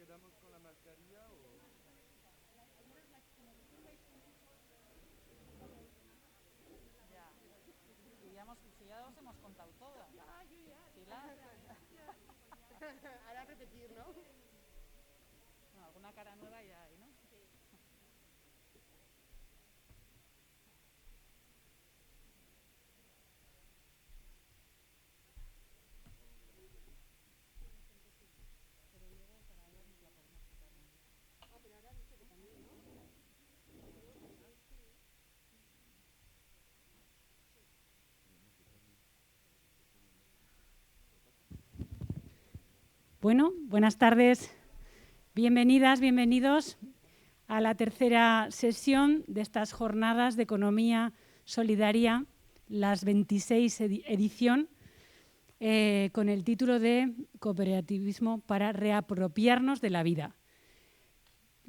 quedamos con la mascarilla o...? Ya. Si ya os hemos contado todo. Pilar. Ahora repetir, ¿no? Bueno, alguna cara nueva ya hay, ¿no? Bueno, buenas tardes. Bienvenidas, bienvenidos a la tercera sesión de estas jornadas de economía solidaria, las 26 edición, con el título de Cooperativismo para reapropiarnos de la vida.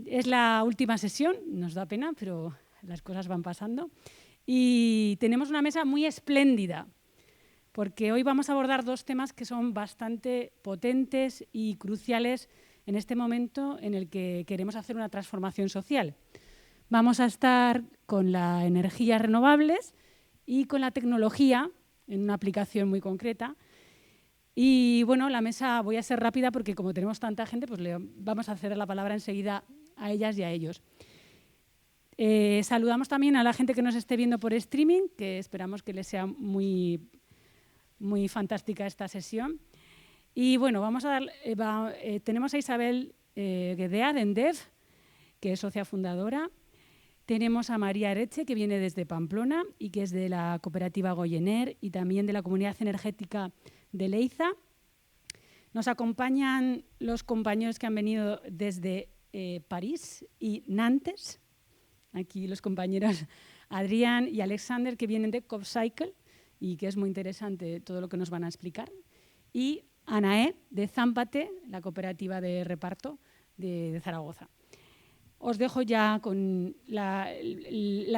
Es la última sesión, nos da pena, pero las cosas van pasando. Y tenemos una mesa muy espléndida, porque hoy vamos a abordar dos temas que son bastante potentes y cruciales en este momento en el que queremos hacer una transformación social. Vamos a estar con las energías renovables y con la tecnología en una aplicación muy concreta. Y bueno, la mesa voy a ser rápida porque como tenemos tanta gente, pues vamos a ceder la palabra enseguida a ellas y a ellos. Saludamos también a la gente que nos esté viendo por streaming, que esperamos que les sea muy fantástica esta sesión. Y bueno, vamos a dar, tenemos a Isabel Guedea de ENDEF, que es socia fundadora. Tenemos a María Areche, que viene desde Pamplona y que es de la cooperativa Goyener y también de la Comunidad Energética de Leiza. Nos acompañan los compañeros que han venido desde París y Nantes. Aquí los compañeros Adrián y Alexander, que vienen de CopCycle y que es muy interesante todo lo que nos van a explicar. Y Anaé, de Zámpate, la cooperativa de reparto de Zaragoza. Os dejo ya con la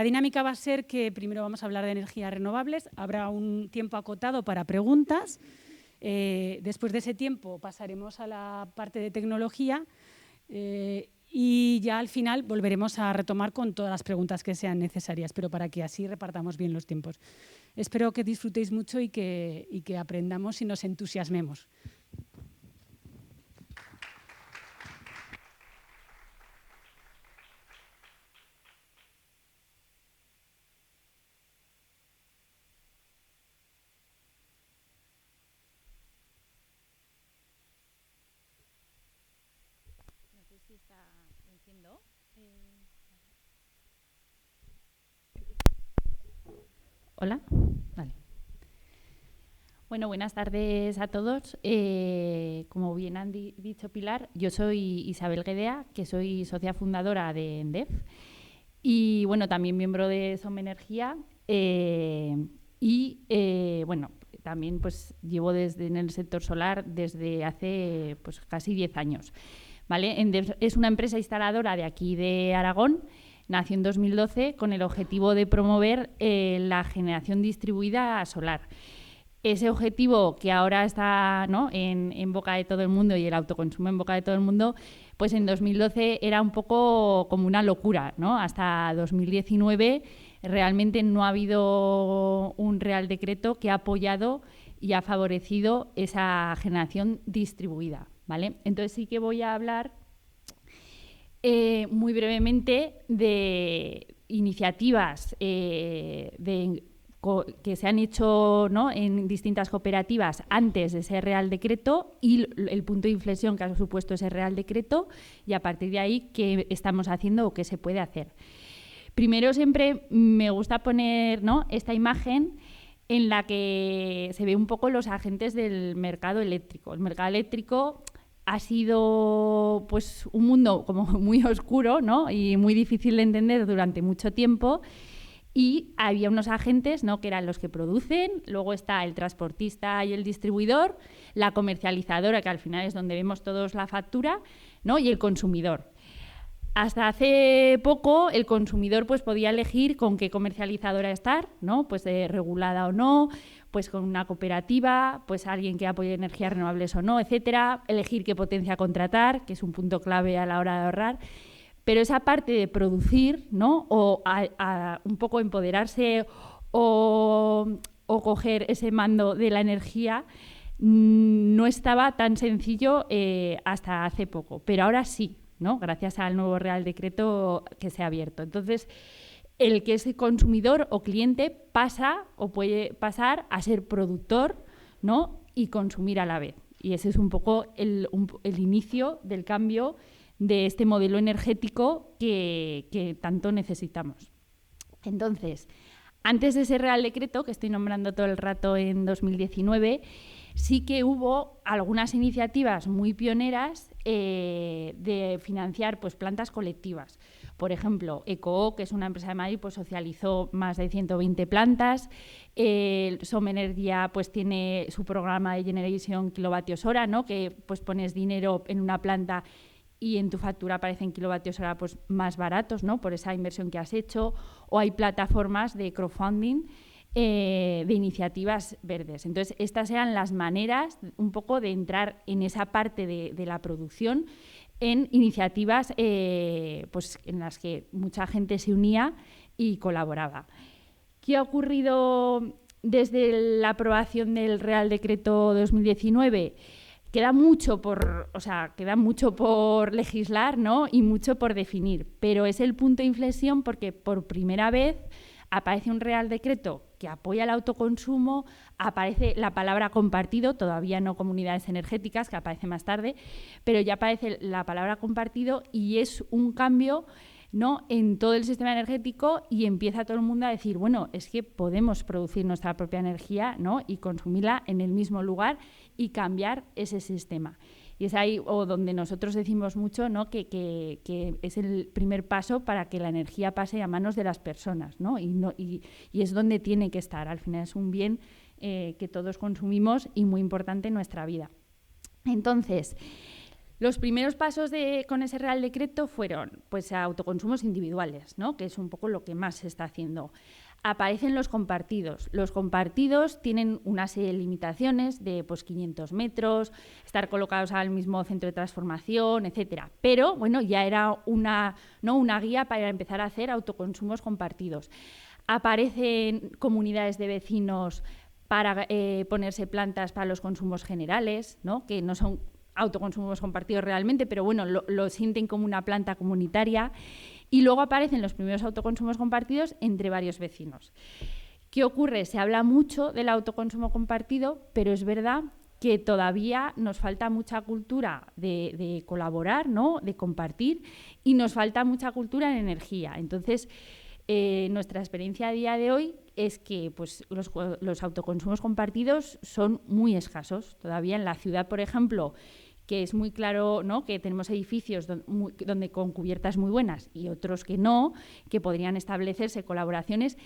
dinámica va a ser que primero vamos a hablar de energías renovables, habrá un tiempo acotado para preguntas, después de ese tiempo pasaremos a la parte de tecnología y ya al final volveremos a retomar con todas las preguntas que sean necesarias, pero para que así repartamos bien los tiempos. Espero que disfrutéis mucho y que aprendamos y nos entusiasmemos. No sé si está venciendo. Hola. Vale. Bueno, buenas tardes a todos. Como bien han dicho Pilar, yo soy Isabel Guedea, que soy socia fundadora de ENDEF y bueno, también miembro de Som Energía bueno, también pues llevo en el sector solar desde hace pues casi 10 años. ¿Vale? ENDEF es una empresa instaladora de aquí de Aragón. Nació en 2012 con el objetivo de promover la generación distribuida solar. Ese objetivo que ahora está, ¿no?, en boca de todo el mundo y el autoconsumo en boca de todo el mundo, pues en 2012 era un poco como una locura, ¿no? Hasta 2019 realmente no ha habido un Real Decreto que ha apoyado y ha favorecido esa generación distribuida, ¿vale? Entonces sí que voy a hablar muy brevemente de iniciativas que se han hecho, ¿no?, en distintas cooperativas antes de ese Real Decreto y el punto de inflexión que ha supuesto ese Real Decreto y a partir de ahí qué estamos haciendo o qué se puede hacer. Primero siempre me gusta poner, ¿no?, esta imagen en la que se ve un poco los agentes del mercado eléctrico. El mercado eléctrico ha sido pues un mundo como muy oscuro, ¿no?, y muy difícil de entender durante mucho tiempo y había unos agentes, ¿no?, que eran los que producen, luego está el transportista y el distribuidor, la comercializadora, que al final es donde vemos todos la factura, ¿no?, y el consumidor. Hasta hace poco el consumidor pues podía elegir con qué comercializadora estar, ¿no? Pues regulada o no, pues con una cooperativa, pues alguien que apoye energías renovables o no, etcétera, elegir qué potencia contratar, que es un punto clave a la hora de ahorrar. Pero esa parte de producir, ¿no? O un poco empoderarse o coger ese mando de la energía, no estaba tan sencillo hasta hace poco, pero ahora sí, ¿no? Gracias al nuevo Real Decreto que se ha abierto. Entonces, el que es consumidor o cliente pasa o puede pasar a ser productor, ¿no? Y consumir a la vez. Y ese es un poco el inicio del cambio de este modelo energético que tanto necesitamos. Entonces, antes de ese Real Decreto, que estoy nombrando todo el rato en 2019, sí que hubo algunas iniciativas muy pioneras de financiar pues, plantas colectivas. Por ejemplo, EcoO, que es una empresa de Madrid, pues socializó más de 120 plantas. Som Energia pues, tiene su programa de Generation kilovatios hora, ¿no? Que pues, pones dinero en una planta y en tu factura aparecen kilovatios hora pues, más baratos, ¿no? Por esa inversión que has hecho. O hay plataformas de crowdfunding de iniciativas verdes. Entonces, estas eran las maneras un poco de entrar en esa parte de la producción en iniciativas pues, en las que mucha gente se unía y colaboraba. ¿Qué ha ocurrido desde la aprobación del Real Decreto 2019? Queda mucho por legislar, ¿no? Y mucho por definir, pero es el punto de inflexión porque por primera vez aparece un Real Decreto que apoya el autoconsumo, aparece la palabra compartido, todavía no comunidades energéticas, que aparece más tarde, pero ya aparece la palabra compartido y es un cambio, ¿no? En todo el sistema energético y empieza todo el mundo a decir, bueno, es que podemos producir nuestra propia energía, ¿no? Y consumirla en el mismo lugar y cambiar ese sistema. Y es ahí donde nosotros decimos mucho, ¿no? que es el primer paso para que la energía pase a manos de las personas, ¿no? Y es donde tiene que estar. Al final es un bien que todos consumimos y muy importante en nuestra vida. Entonces, los primeros pasos con ese Real Decreto fueron pues, autoconsumos individuales, ¿no? Que es un poco lo que más se está haciendo. Aparecen los compartidos. Los compartidos tienen una serie de limitaciones de pues, 500 metros, estar colocados al mismo centro de transformación, etcétera. Pero bueno, ya era una guía para empezar a hacer autoconsumos compartidos. Aparecen comunidades de vecinos para ponerse plantas para los consumos generales, ¿no? Que no son autoconsumos compartidos realmente, pero bueno, lo sienten como una planta comunitaria. Y luego aparecen los primeros autoconsumos compartidos entre varios vecinos. ¿Qué ocurre? Se habla mucho del autoconsumo compartido, pero es verdad que todavía nos falta mucha cultura de colaborar, ¿no? De compartir, y nos falta mucha cultura en energía. Entonces, nuestra experiencia a día de hoy es que pues, los autoconsumos compartidos son muy escasos. Todavía en la ciudad, por ejemplo, que es muy claro, ¿no? Que tenemos edificios donde con cubiertas muy buenas y otros que no, que podrían establecerse colaboraciones.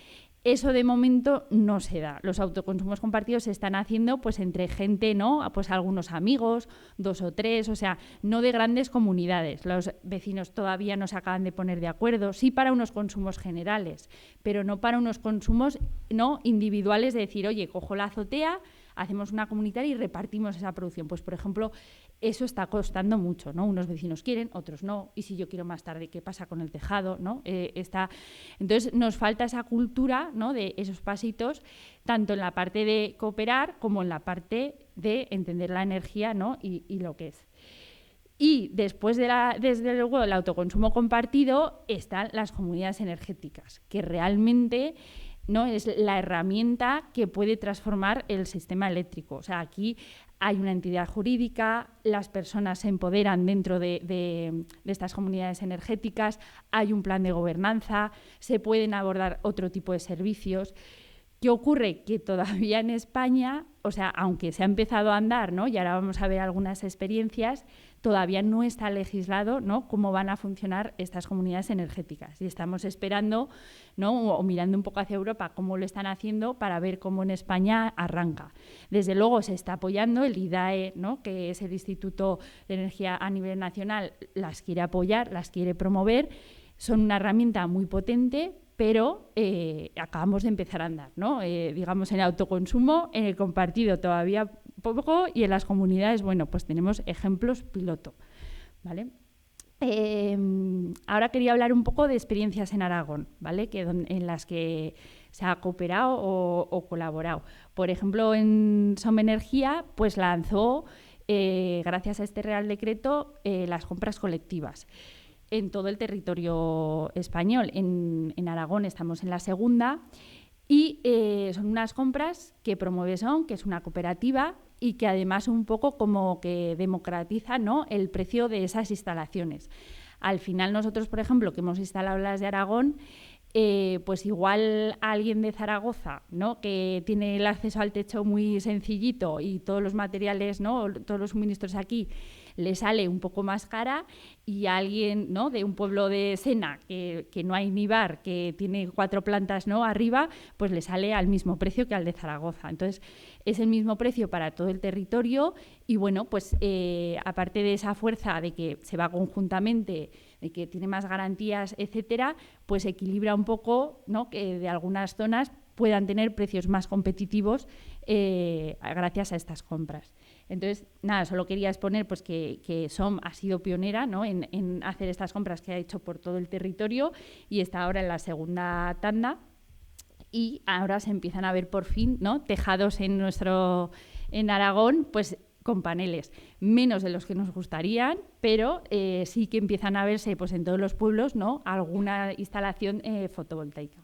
Eso de momento no se da. Los autoconsumos compartidos se están haciendo pues, entre gente, ¿no? Pues algunos amigos, 2 o 3, o sea, no de grandes comunidades. Los vecinos todavía no se acaban de poner de acuerdo, sí para unos consumos generales, pero no para unos consumos, ¿no? Individuales de decir, oye, cojo la azotea, hacemos una comunitaria y repartimos esa producción. Pues, por ejemplo, eso está costando mucho, ¿no? Unos vecinos quieren, otros no. Y si yo quiero más tarde, ¿qué pasa con el tejado, ¿no? Entonces, nos falta esa cultura, ¿no? De esos pasitos, tanto en la parte de cooperar como en la parte de entender la energía, ¿no? Y lo que es. Y después desde luego del autoconsumo compartido están las comunidades energéticas, que realmente, ¿no? Es la herramienta que puede transformar el sistema eléctrico. O sea, aquí hay una entidad jurídica, las personas se empoderan dentro de estas comunidades energéticas, hay un plan de gobernanza, se pueden abordar otro tipo de servicios. ¿Qué ocurre? Que todavía en España, o sea, aunque se ha empezado a andar, ¿no? Y ahora vamos a ver algunas experiencias, todavía no está legislado, ¿no?, cómo van a funcionar estas comunidades energéticas. Y estamos esperando, ¿no?, o mirando un poco hacia Europa cómo lo están haciendo para ver cómo en España arranca. Desde luego se está apoyando el IDAE, ¿no?, que es el Instituto de Energía a nivel nacional, las quiere apoyar, las quiere promover. Son una herramienta muy potente, pero acabamos de empezar a andar, ¿no? Digamos, en el autoconsumo, en el compartido todavía poco, y en las comunidades, bueno, pues tenemos ejemplos piloto, ¿vale? Ahora quería hablar un poco de experiencias en Aragón, ¿vale?, en las que se ha cooperado o colaborado. Por ejemplo, en Somenergia, pues lanzó, gracias a este Real Decreto, las compras colectivas en todo el territorio español. En Aragón estamos en la segunda, y son unas compras que promueve SOM, que es una cooperativa, y que además un poco como que democratiza, ¿no?, el precio de esas instalaciones. Al final nosotros, por ejemplo, que hemos instalado las de Aragón, pues igual a alguien de Zaragoza, ¿no?, que tiene el acceso al techo muy sencillito y todos los materiales, ¿no?, todos los suministros aquí, le sale un poco más cara, y a alguien, ¿no?, de un pueblo de Sena, que no hay ni bar, que tiene 4 plantas, ¿no?, arriba, pues le sale al mismo precio que al de Zaragoza. Entonces, es el mismo precio para todo el territorio, y bueno, pues aparte de esa fuerza de que se va conjuntamente, de que tiene más garantías, etcétera, pues equilibra un poco, ¿no?, que de algunas zonas puedan tener precios más competitivos gracias a estas compras. Entonces, nada, solo quería exponer pues, que SOM ha sido pionera, ¿no?, en hacer estas compras que ha hecho por todo el territorio, y está ahora en la segunda tanda, y ahora se empiezan a ver por fin, ¿no?, tejados en Aragón, pues con paneles, menos de los que nos gustarían, pero sí que empiezan a verse pues, en todos los pueblos, ¿no?, alguna instalación fotovoltaica.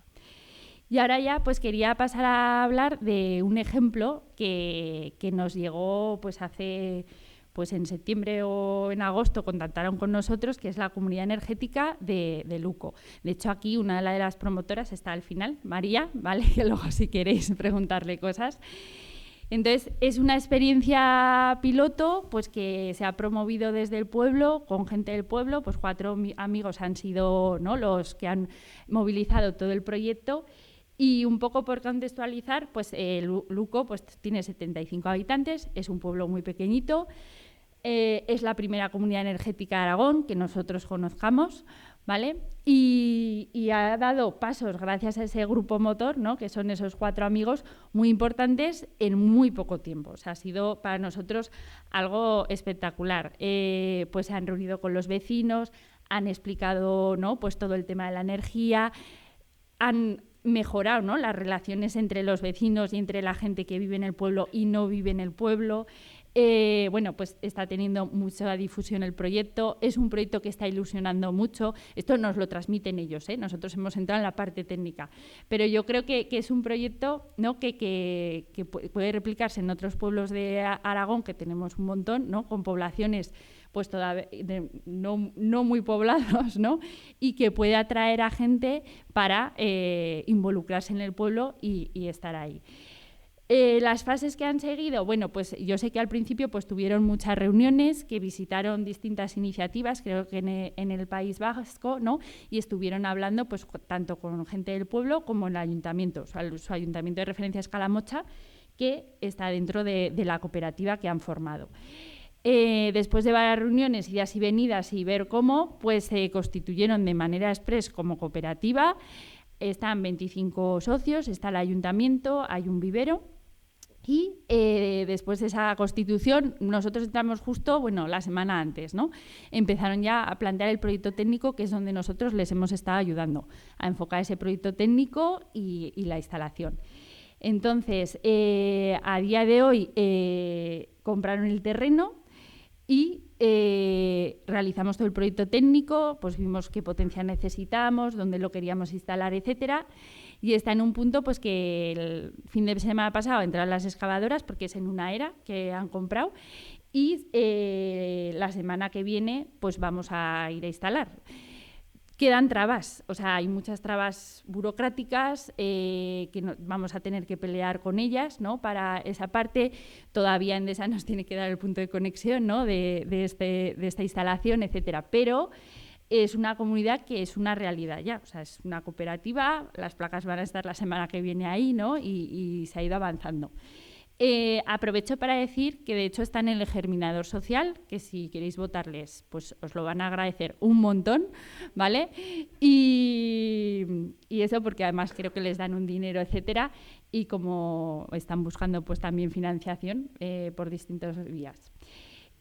Y ahora ya pues quería pasar a hablar de un ejemplo que nos llegó pues hace, pues en septiembre o en agosto contactaron con nosotros, que es la comunidad energética de Luco. De hecho, aquí una de las promotoras está al final, María, ¿vale?, que luego si queréis preguntarle cosas. Entonces, es una experiencia piloto pues que se ha promovido desde el pueblo, con gente del pueblo, pues 4 amigos han sido, ¿no?, los que han movilizado todo el proyecto. Y un poco por contextualizar, pues Luco pues, tiene 75 habitantes, es un pueblo muy pequeñito, es la primera comunidad energética de Aragón que nosotros conozcamos, ¿vale? Y ha dado pasos gracias a ese grupo motor, ¿no?, que son esos 4 amigos muy importantes en muy poco tiempo. O sea, ha sido para nosotros algo espectacular. Pues se han reunido con los vecinos, han explicado, ¿no?, pues todo el tema de la energía, han mejorado, ¿no?, las relaciones entre los vecinos y entre la gente que vive en el pueblo y no vive en el pueblo. Bueno, pues está teniendo mucha difusión el proyecto, es un proyecto que está ilusionando mucho, esto nos lo transmiten ellos, nosotros hemos entrado en la parte técnica, pero yo creo que es un proyecto, ¿no?, que puede replicarse en otros pueblos de Aragón, que tenemos un montón, ¿no?, con poblaciones pues todavía no muy poblados, ¿no?, y que puede atraer a gente para involucrarse en el pueblo y estar ahí. Las fases que han seguido, bueno, pues yo sé que al principio pues tuvieron muchas reuniones, que visitaron distintas iniciativas, creo que en el País Vasco, ¿no?, y estuvieron hablando pues tanto con gente del pueblo como en el ayuntamiento, o sea, su ayuntamiento de referencia es Calamocha, que está dentro de la cooperativa que han formado. Después de varias reuniones, idas y venidas y ver cómo, pues se constituyeron de manera express como cooperativa. Están 25 socios, está el ayuntamiento, hay un vivero. Y después de esa constitución, nosotros entramos justo, bueno, la semana antes, ¿no? Empezaron ya a plantear el proyecto técnico, que es donde nosotros les hemos estado ayudando a enfocar ese proyecto técnico y la instalación. Entonces, a día de hoy compraron el terreno y realizamos todo el proyecto técnico, pues vimos qué potencia necesitábamos, dónde lo queríamos instalar, etcétera. Y está en un punto pues que el fin de semana pasado entraron las excavadoras, porque es en una era que han comprado, y la semana que viene pues vamos a ir a instalar. quedan trabas, o sea, hay muchas trabas burocráticas que vamos a tener que pelear con ellas, ¿no? Para esa parte. Todavía Endesa nos tiene que dar el punto de conexión, ¿no? de esta instalación, etcétera. Pero es una comunidad que es una realidad ya, o sea, es una cooperativa, las placas van a estar la semana que viene ahí, ¿no? Y se ha ido avanzando. Aprovecho para decir que de hecho están en el Germinador Social, que si queréis votarles, pues os lo van a agradecer un montón, ¿vale? Y eso porque además creo que les dan un dinero, etcétera, y como están buscando pues también financiación por distintas vías.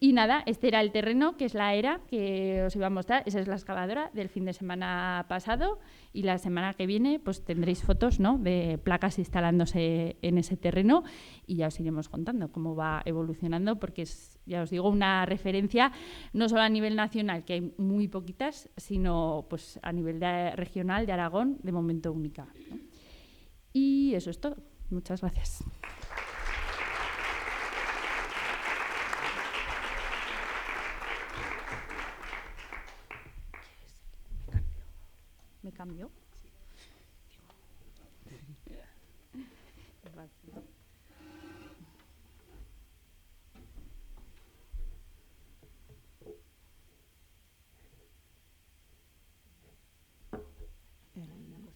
Y nada, este era el terreno, que es la era que os iba a mostrar. Esa es la excavadora del fin de semana pasado y la semana que viene pues tendréis fotos, ¿no? De placas instalándose en ese terreno y ya os iremos contando cómo va evolucionando, porque es, ya os digo, una referencia no solo a nivel nacional, que hay muy poquitas, sino pues a nivel regional de Aragón, de momento única, ¿no? Y eso es todo. Muchas gracias. ¿Me cambió?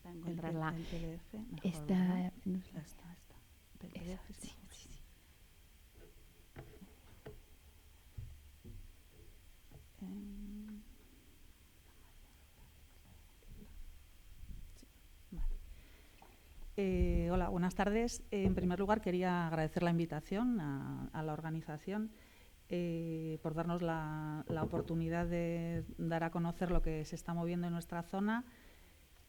Encontrarla. El PDF, mejor, Esta, ¿verdad? no, Esta. esa, sí, sí, sí. Hola, buenas tardes. En primer lugar, quería agradecer la invitación a la organización por darnos la oportunidad de dar a conocer lo que se está moviendo en nuestra zona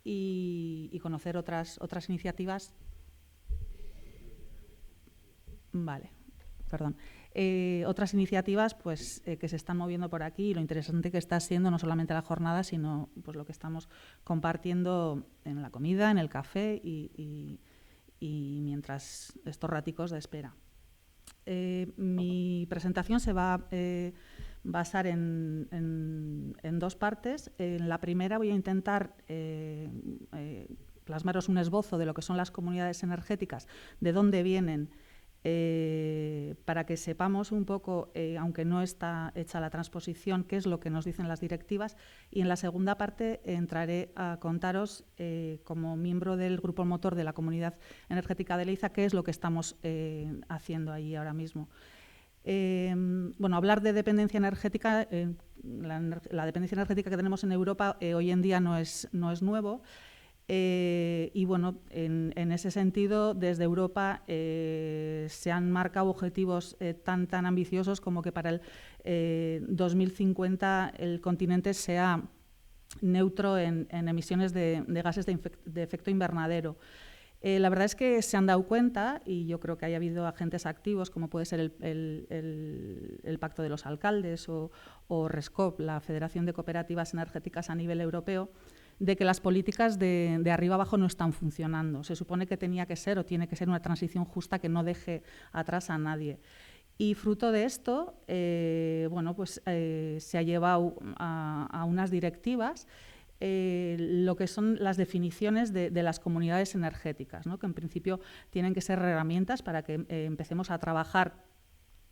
y conocer otras iniciativas. Vale, perdón. Otras iniciativas pues, que se están moviendo por aquí y lo interesante que está siendo no solamente la jornada, sino pues, lo que estamos compartiendo en la comida, en el café y mientras estos raticos de espera. Mi presentación se va a basar en dos partes. En la primera voy a intentar plasmaros un esbozo de lo que son las comunidades energéticas, de dónde vienen, para que sepamos un poco, aunque no está hecha la transposición, qué es lo que nos dicen las directivas. Y en la segunda parte entraré a contaros, como miembro del grupo motor de la Comunidad Energética de Leiza, qué es lo que estamos haciendo ahí ahora mismo. Bueno, hablar de dependencia energética, la dependencia energética que tenemos en Europa hoy en día no es nuevo. Y bueno, en ese sentido, desde Europa se han marcado objetivos tan ambiciosos como que para el 2050 el continente sea neutro en emisiones de gases de efecto invernadero. La verdad es que se han dado cuenta, y yo creo que haya habido agentes activos, como puede ser el Pacto de los Alcaldes o RESCOP, la Federación de Cooperativas Energéticas a nivel europeo, de que las políticas de arriba abajo no están funcionando. Se supone que tenía que ser o tiene que ser una transición justa que no deje atrás a nadie. Y fruto de esto, bueno, pues, se ha llevado a unas directivas lo que son las definiciones de las comunidades energéticas, ¿no? Que en principio tienen que ser herramientas para que empecemos a trabajar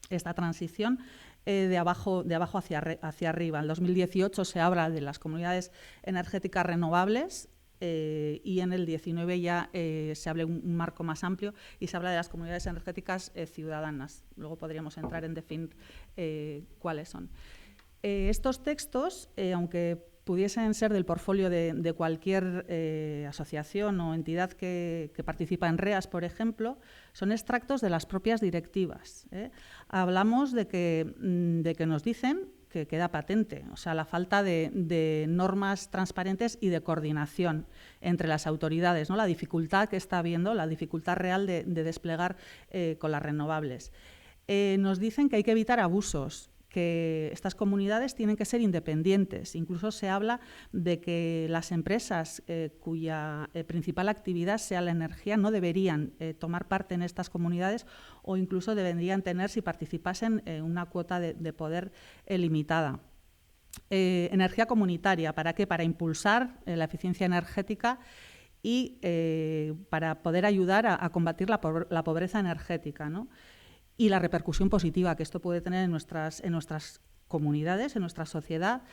esta transición de abajo hacia arriba. En 2018 se habla de las comunidades energéticas renovables y en el 19 ya se habla un marco más amplio y se habla de las comunidades energéticas ciudadanas. Luego podríamos entrar en definir cuáles son. Estos textos, aunque pudiesen ser del portfolio de cualquier asociación o entidad que participa en REAS, por ejemplo, son extractos de las propias directivas. Hablamos de que nos dicen que queda patente, o sea, la falta de normas transparentes y de coordinación entre las autoridades, ¿no? La dificultad que está habiendo, la dificultad real de desplegar con las renovables. Nos dicen que hay que evitar abusos, que estas comunidades tienen que ser independientes. Incluso se habla de que las empresas cuya principal actividad sea la energía no deberían tomar parte en estas comunidades o incluso deberían tener, si participasen, una cuota de poder limitada. energía comunitaria. ¿Para qué? Para impulsar la eficiencia energética y para poder ayudar a combatir la pobreza energética, ¿no? Y la repercusión positiva que esto puede tener en nuestras comunidades, en nuestra sociedad,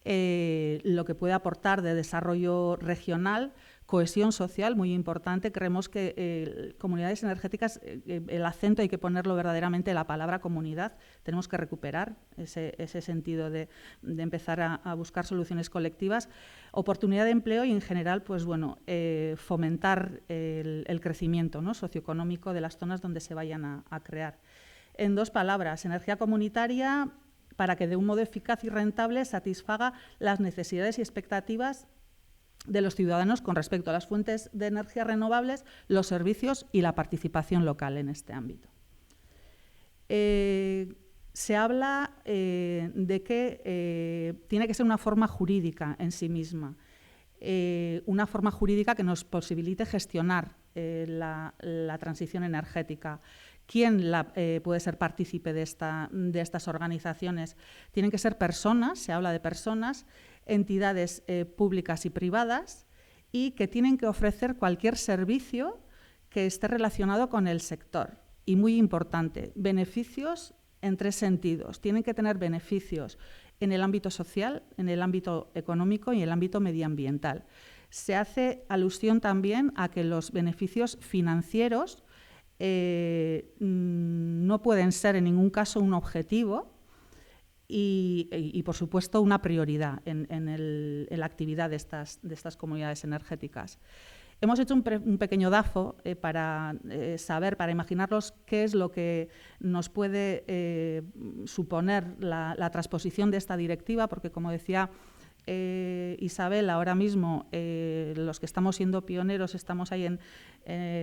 lo que puede aportar de desarrollo regional, cohesión social, muy importante. Creemos que comunidades energéticas, el acento hay que ponerlo verdaderamente en la palabra comunidad. Tenemos que recuperar ese sentido de empezar a buscar soluciones colectivas, oportunidad de empleo y, en general, pues bueno, fomentar el crecimiento, ¿no?, socioeconómico de las zonas donde se vayan a crear. En dos palabras, energía comunitaria para que de un modo eficaz y rentable satisfaga las necesidades y expectativas de los ciudadanos con respecto a las fuentes de energía renovables, los servicios y la participación local en este ámbito. Se habla de que tiene que ser una forma jurídica en sí misma, una forma jurídica que nos posibilite gestionar la transición energética. ¿Quién puede ser partícipe de estas organizaciones? Tienen que ser personas, se habla de personas, entidades públicas y privadas, y que tienen que ofrecer cualquier servicio que esté relacionado con el sector. Y muy importante, beneficios en tres sentidos. Tienen que tener beneficios en el ámbito social, en el ámbito económico y en el ámbito medioambiental. Se hace alusión también a que los beneficios financieros no pueden ser en ningún caso un objetivo y por supuesto, una prioridad en la actividad de estas comunidades energéticas. Hemos hecho un pequeño DAFO para saber, para imaginarnos qué es lo que nos puede suponer la transposición de esta directiva, porque, como decía Isabel, ahora mismo los que estamos siendo pioneros estamos ahí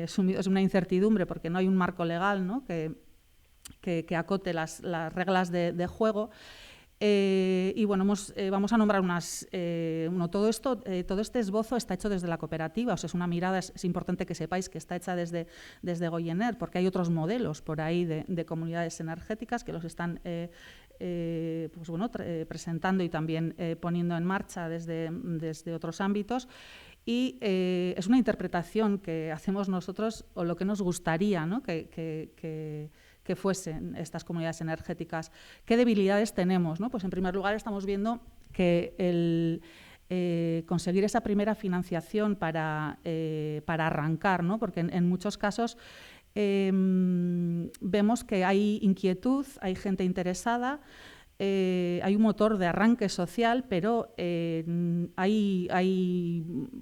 sumidos en una incertidumbre porque no hay un marco legal, ¿no?, que acote las reglas de juego. Y bueno, vamos a nombrar todo este esbozo está hecho desde la cooperativa, o sea, es una mirada, es importante que sepáis que está hecha desde Goyener, porque hay otros modelos por ahí de comunidades energéticas que los están presentando y también poniendo en marcha desde otros ámbitos. Y es una interpretación que hacemos nosotros, o lo que nos gustaría, ¿no?, que fuesen estas comunidades energéticas. ¿Qué debilidades tenemos, ¿no? Pues en primer lugar estamos viendo que conseguir esa primera financiación para arrancar, ¿no?, porque en muchos casos vemos que hay inquietud, hay gente interesada, hay un motor de arranque social, pero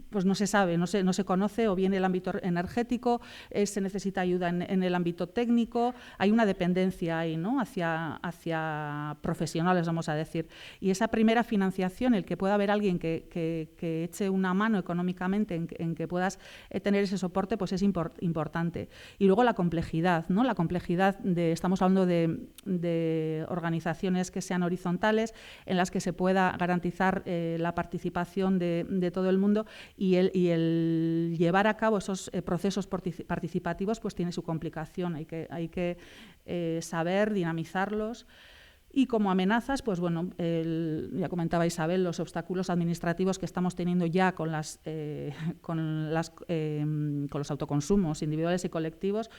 pues no se sabe, no se conoce, o bien el ámbito energético, se necesita ayuda en el ámbito técnico, hay una dependencia ahí, ¿no?, hacia profesionales, vamos a decir. Y esa primera financiación, el que pueda haber alguien que eche una mano económicamente en que puedas tener ese soporte, pues es importante. Y luego la complejidad, ¿no?, la complejidad estamos hablando de organizaciones que sean horizontales, en las que se pueda garantizar la participación de todo el mundo, y el llevar a cabo esos procesos participativos pues tiene su complicación, hay que saber dinamizarlos. Y como amenazas, pues bueno, ya comentaba Isabel, los obstáculos administrativos que estamos teniendo ya con los autoconsumos individuales y colectivos,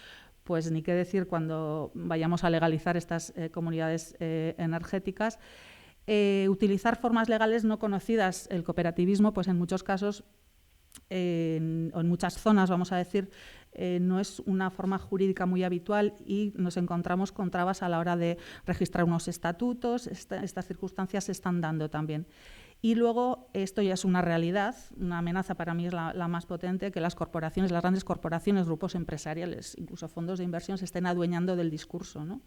pues ni qué decir cuando vayamos a legalizar estas comunidades energéticas. Utilizar formas legales no conocidas, el cooperativismo, pues en muchos casos, o en muchas zonas, vamos a decir, no es una forma jurídica muy habitual, y nos encontramos con trabas a la hora de registrar unos estatutos. Estas circunstancias se están dando también. Y luego, esto ya es una realidad, una amenaza para mí es la más potente, que las corporaciones, las grandes corporaciones, grupos empresariales, incluso fondos de inversión, se estén adueñando del discurso, ¿no?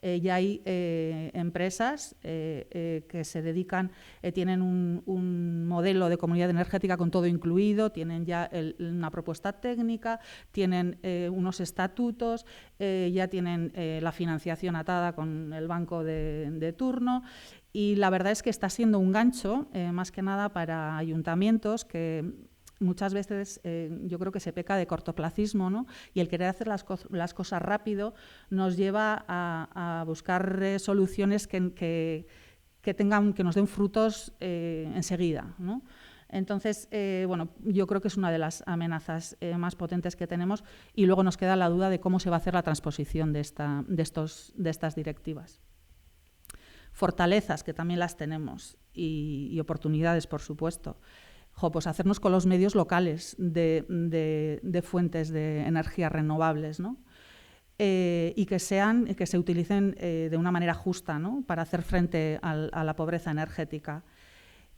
Ya hay empresas que se dedican, tienen un modelo de comunidad energética con todo incluido, tienen ya una propuesta técnica, tienen unos estatutos, ya tienen la financiación atada con el banco de turno. Y la verdad es que está siendo un gancho, más que nada para ayuntamientos que muchas veces yo creo que se peca de cortoplacismo, ¿no? Y el querer hacer las cosas rápido nos lleva a buscar soluciones que que nos den frutos enseguida, ¿no? Entonces, bueno, yo creo que es una de las amenazas más potentes que tenemos, y luego nos queda la duda de cómo se va a hacer la transposición de estas directivas. Fortalezas, que también las tenemos, y oportunidades, por supuesto. Pues hacernos con los medios locales de fuentes de energías renovables, ¿no? Y que se utilicen de una manera justa, ¿no? Para hacer frente a la pobreza energética.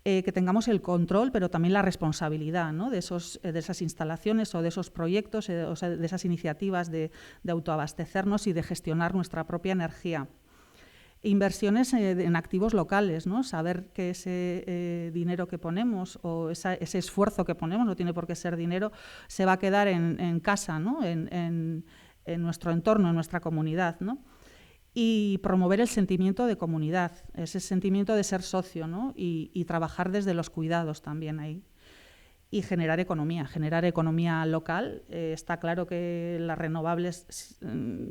Que tengamos el control, pero también la responsabilidad, ¿no? de esas instalaciones o de esos proyectos, o sea, de esas iniciativas de autoabastecernos y de gestionar nuestra propia energía. Inversiones en activos locales, ¿no? Saber que ese dinero que ponemos o ese esfuerzo que ponemos, no tiene por qué ser dinero, se va a quedar en casa, ¿no? en nuestro entorno, en nuestra comunidad, ¿no? Y promover el sentimiento de comunidad, ese sentimiento de ser socio, ¿no? y trabajar desde los cuidados también ahí. Y generar economía local. Está claro que las renovables,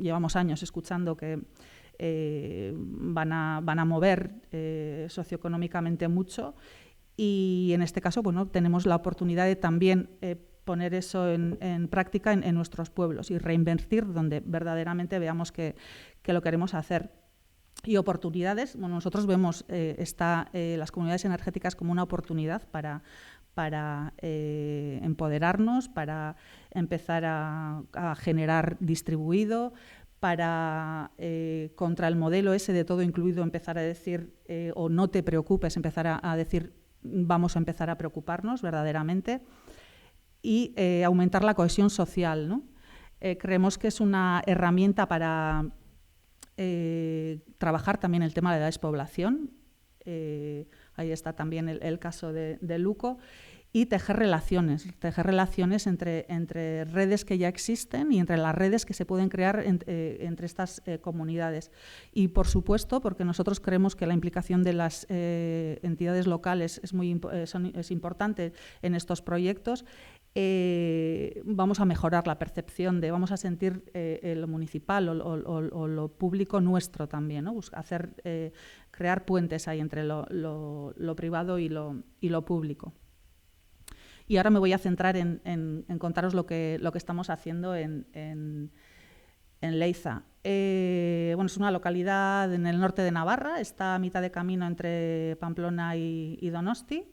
llevamos años escuchando que van a mover socioeconómicamente mucho, y en este caso, bueno, tenemos la oportunidad de también poner eso en práctica en nuestros pueblos y reinvertir donde verdaderamente veamos que lo queremos hacer. Y oportunidades, bueno, nosotros vemos las comunidades energéticas como una oportunidad para empoderarnos, para empezar a generar distribuido, para contra el modelo ese de todo incluido empezar a decir, o no te preocupes, empezar a decir, vamos a empezar a preocuparnos verdaderamente. Y aumentar la cohesión social, ¿no? Creemos que es una herramienta para trabajar también el tema de la despoblación. Ahí está también el caso de Luco. Y tejer relaciones entre redes que ya existen y entre las redes que se pueden crear entre estas comunidades. Y, por supuesto, porque nosotros creemos que la implicación de las entidades locales es importante en estos proyectos, vamos a mejorar la percepción vamos a sentir lo municipal o lo público nuestro también, ¿no? Crear puentes ahí entre lo privado y lo público. Y ahora me voy a centrar en contaros lo que estamos haciendo en Leiza. Bueno, es una localidad en el norte de Navarra, está a mitad de camino entre Pamplona y Donosti.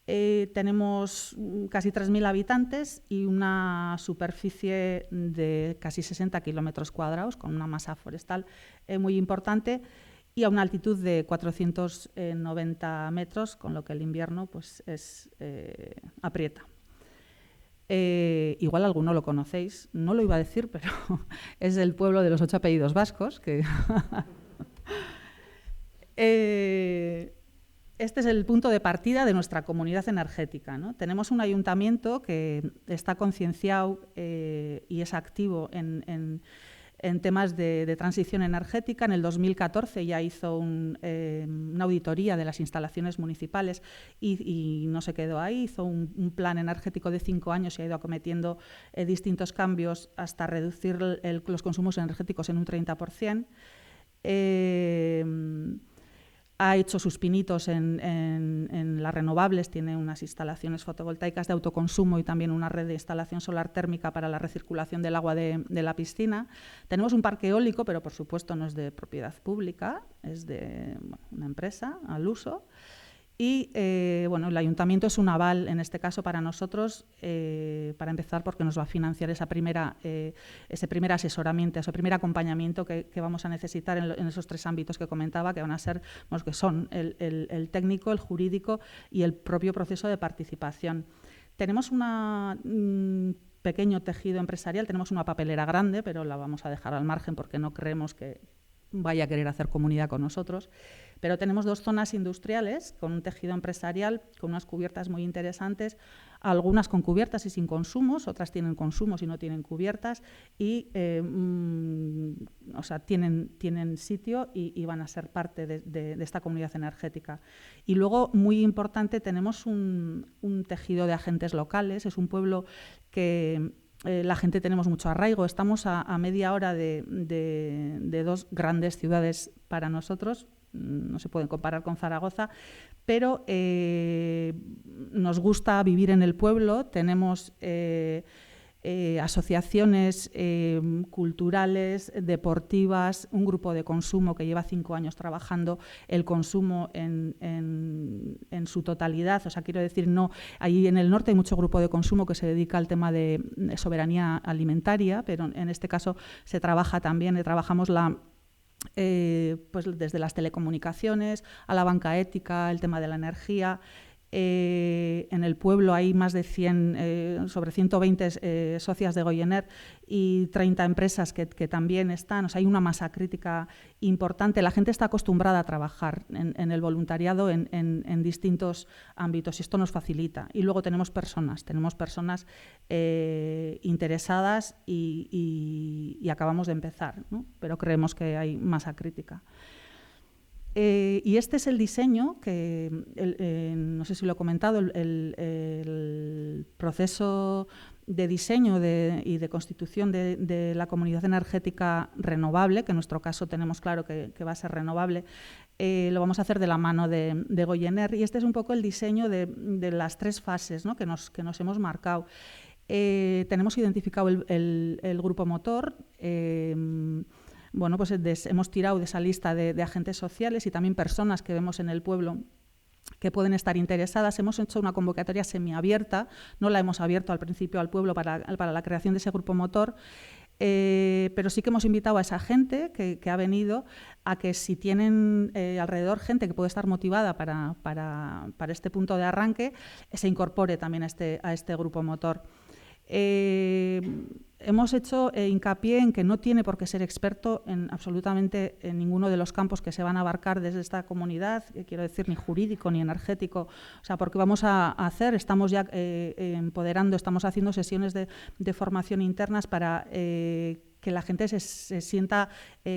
Tenemos casi 3.000 habitantes y una superficie de casi 60 kilómetros cuadrados, con una masa forestal muy importante, y a una altitud de 490 metros, con lo que el invierno pues, aprieta. Igual alguno lo conocéis, no lo iba a decir, pero es el pueblo de los 8 apellidos vascos. Este es el punto de partida de nuestra comunidad energética, ¿no? Tenemos un ayuntamiento que está concienciado y es activo en temas de transición energética. En el 2014 ya hizo una auditoría de las instalaciones municipales y no se quedó ahí. Hizo un plan energético de 5 años y ha ido acometiendo distintos cambios hasta reducir los consumos energéticos en un 30%. Ha hecho sus pinitos en las renovables, tiene unas instalaciones fotovoltaicas de autoconsumo y también una red de instalación solar térmica para la recirculación del agua de la piscina. Tenemos un parque eólico, pero por supuesto no es de propiedad pública, es de una empresa al uso. Y bueno, el ayuntamiento es un aval, en este caso para nosotros, para empezar, porque nos va a financiar ese primer asesoramiento, ese primer acompañamiento que vamos a necesitar en esos 3 ámbitos que comentaba, que van a ser, bueno, que son el técnico, el jurídico y el propio proceso de participación. Tenemos un pequeño tejido empresarial, tenemos una papelera grande, pero la vamos a dejar al margen porque no creemos que vaya a querer hacer comunidad con nosotros, pero tenemos 2 zonas industriales con un tejido empresarial, con unas cubiertas muy interesantes, algunas con cubiertas y sin consumos, otras tienen consumos y no tienen cubiertas, y o sea, tienen sitio y van a ser parte de esta comunidad energética. Y luego, muy importante, tenemos un tejido de agentes locales. Es un pueblo que la gente tenemos mucho arraigo. Estamos a media hora de 2 grandes ciudades para nosotros, no se pueden comparar con Zaragoza, pero nos gusta vivir en el pueblo, tenemos asociaciones culturales, deportivas, un grupo de consumo que lleva 5 años trabajando el consumo en su totalidad. O sea, quiero decir, no, ahí en el norte hay mucho grupo de consumo que se dedica al tema de soberanía alimentaria, pero en este caso se trabaja también, trabajamos pues desde las telecomunicaciones a la banca ética, el tema de la energía. En el pueblo hay más de 100, sobre 120 socias de Goyener y 30 empresas que también están. O sea, hay una masa crítica importante. La gente está acostumbrada a trabajar en el voluntariado en distintos ámbitos y esto nos facilita. Y luego tenemos personas interesadas y acabamos de empezar, ¿no? Pero creemos que hay masa crítica. Y este es el diseño que, no sé si lo he comentado, el proceso de diseño y de constitución de la comunidad energética renovable, que en nuestro caso tenemos claro que va a ser renovable, lo vamos a hacer de la mano de Goyener. Y este es un poco el diseño de las 3 fases, ¿no?, que nos hemos marcado. Tenemos identificado el grupo motor. Bueno, pues hemos tirado de esa lista de agentes sociales y también personas que vemos en el pueblo que pueden estar interesadas. Hemos hecho una convocatoria semiabierta, no la hemos abierto al principio al pueblo para la creación de ese grupo motor, pero sí que hemos invitado a esa gente que ha venido a que si tienen alrededor gente que puede estar motivada para este punto de arranque, se incorpore también a este grupo motor. Hemos hecho hincapié en que no tiene por qué ser experto en absolutamente en ninguno de los campos que se van a abarcar desde esta comunidad, quiero decir, ni jurídico ni energético, o sea, porque vamos a hacer, estamos ya empoderando, estamos haciendo sesiones de formación internas para que la gente se sienta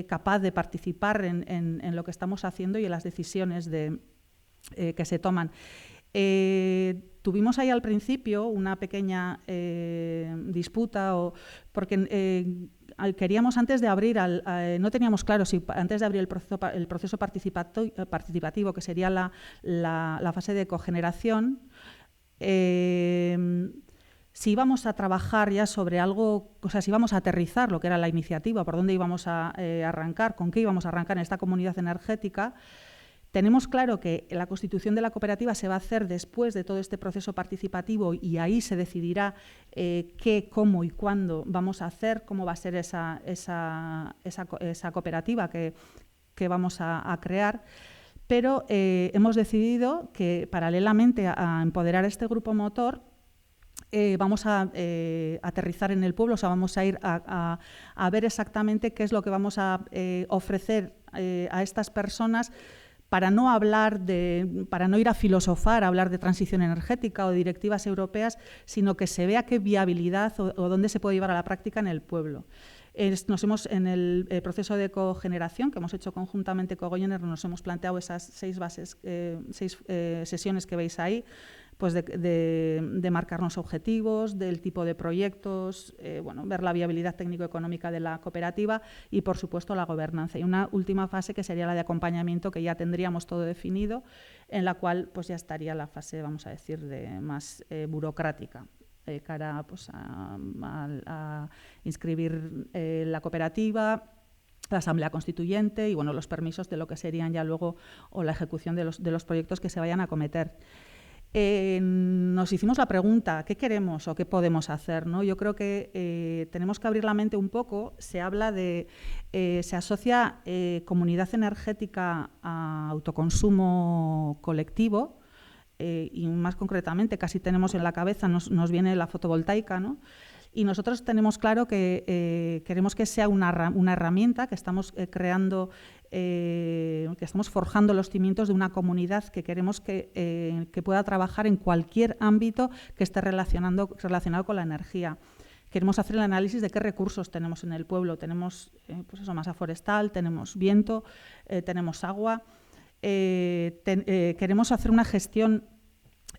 capaz de participar en lo que estamos haciendo y en las decisiones que se toman. Tuvimos ahí al principio una pequeña disputa porque queríamos antes de abrir, no teníamos claro si antes de abrir el proceso participativo, que sería la fase de cogeneración, si íbamos a trabajar ya sobre algo, o sea, si íbamos a aterrizar lo que era la iniciativa, por dónde íbamos a arrancar, con qué íbamos a arrancar en esta comunidad energética. Tenemos claro que la constitución de la cooperativa se va a hacer después de todo este proceso participativo y ahí se decidirá qué, cómo y cuándo vamos a hacer, cómo va a ser esa cooperativa que vamos a crear. Pero hemos decidido que paralelamente a empoderar este grupo motor, vamos a aterrizar en el pueblo, o sea, vamos a ir a ver exactamente qué es lo que vamos a ofrecer a estas personas, para no ir a filosofar, a hablar de transición energética o de directivas europeas, sino que se vea qué viabilidad o dónde se puede llevar a la práctica en el pueblo. En el proceso de cogeneración que hemos hecho conjuntamente con Goyener, nos hemos planteado esas 6 sesiones que veis ahí, pues de marcarnos objetivos, del tipo de proyectos, ver la viabilidad técnico-económica de la cooperativa y, por supuesto, la gobernanza. Y una última fase que sería la de acompañamiento, que ya tendríamos todo definido, en la cual pues ya estaría la fase, vamos a decir, más burocrática, cara pues, a inscribir la cooperativa, la asamblea constituyente y los permisos de lo que serían ya luego o la ejecución de los proyectos que se vayan a acometer. Nos hicimos la pregunta, ¿qué queremos o qué podemos hacer, ¿no? Yo creo que tenemos que abrir la mente un poco. Se habla se asocia comunidad energética a autoconsumo colectivo y más concretamente casi tenemos en la cabeza, nos viene la fotovoltaica, ¿no? Y nosotros tenemos claro que queremos que sea una herramienta que estamos creando, que estamos forjando los cimientos de una comunidad que queremos que pueda trabajar en cualquier ámbito que esté relacionado con la energía. Queremos hacer el análisis de qué recursos tenemos en el pueblo. Tenemos masa forestal, tenemos viento, tenemos agua. Queremos hacer una gestión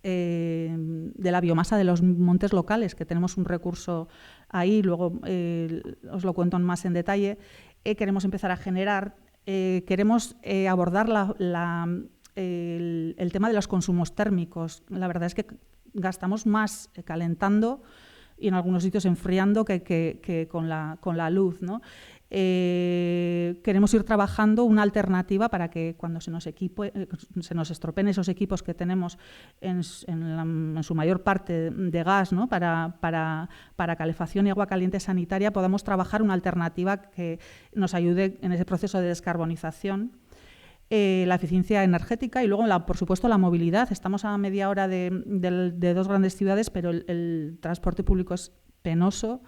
de la biomasa de los montes locales, que tenemos un recurso ahí, luego os lo cuento más en detalle. Queremos empezar a generar queremos abordar el tema de los consumos térmicos. La verdad es que gastamos más calentando y en algunos sitios enfriando que con la luz, ¿no? Queremos ir trabajando una alternativa para que cuando se nos estropeen esos equipos que tenemos en su mayor parte de gas, ¿no? para calefacción y agua caliente sanitaria, podamos trabajar una alternativa que nos ayude en ese proceso de descarbonización. La eficiencia energética y luego, por supuesto, la movilidad. Estamos a media hora de dos grandes ciudades, pero el transporte público es penoso.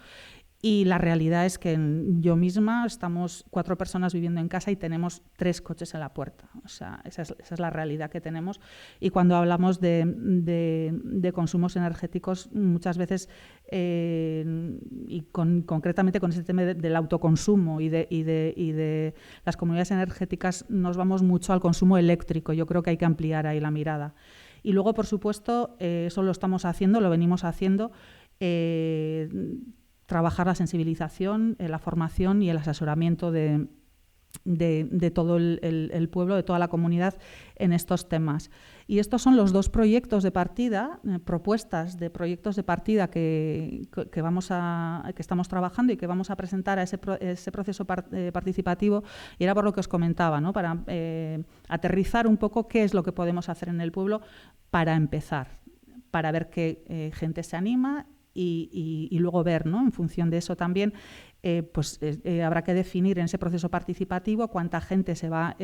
Y la realidad es que yo misma estamos 4 personas viviendo en casa y tenemos 3 coches en la puerta. O sea, esa es la realidad que tenemos. Y cuando hablamos de consumos energéticos, muchas veces, y concretamente con ese tema del autoconsumo y de las comunidades energéticas, nos vamos mucho al consumo eléctrico. Yo creo que hay que ampliar ahí la mirada. Y luego, por supuesto, eso lo estamos haciendo, lo venimos haciendo, trabajar la sensibilización, la formación y el asesoramiento de todo el pueblo, de toda la comunidad en estos temas. Y estos son los 2 proyectos de partida, propuestas de proyectos de partida que estamos trabajando y que vamos a presentar a ese proceso participativo. Y era por lo que os comentaba, ¿no? Para aterrizar un poco qué es lo que podemos hacer en el pueblo para empezar, para ver qué gente se anima. Y luego ver, ¿no? En función de eso también, habrá que definir en ese proceso participativo cuánta gente se va a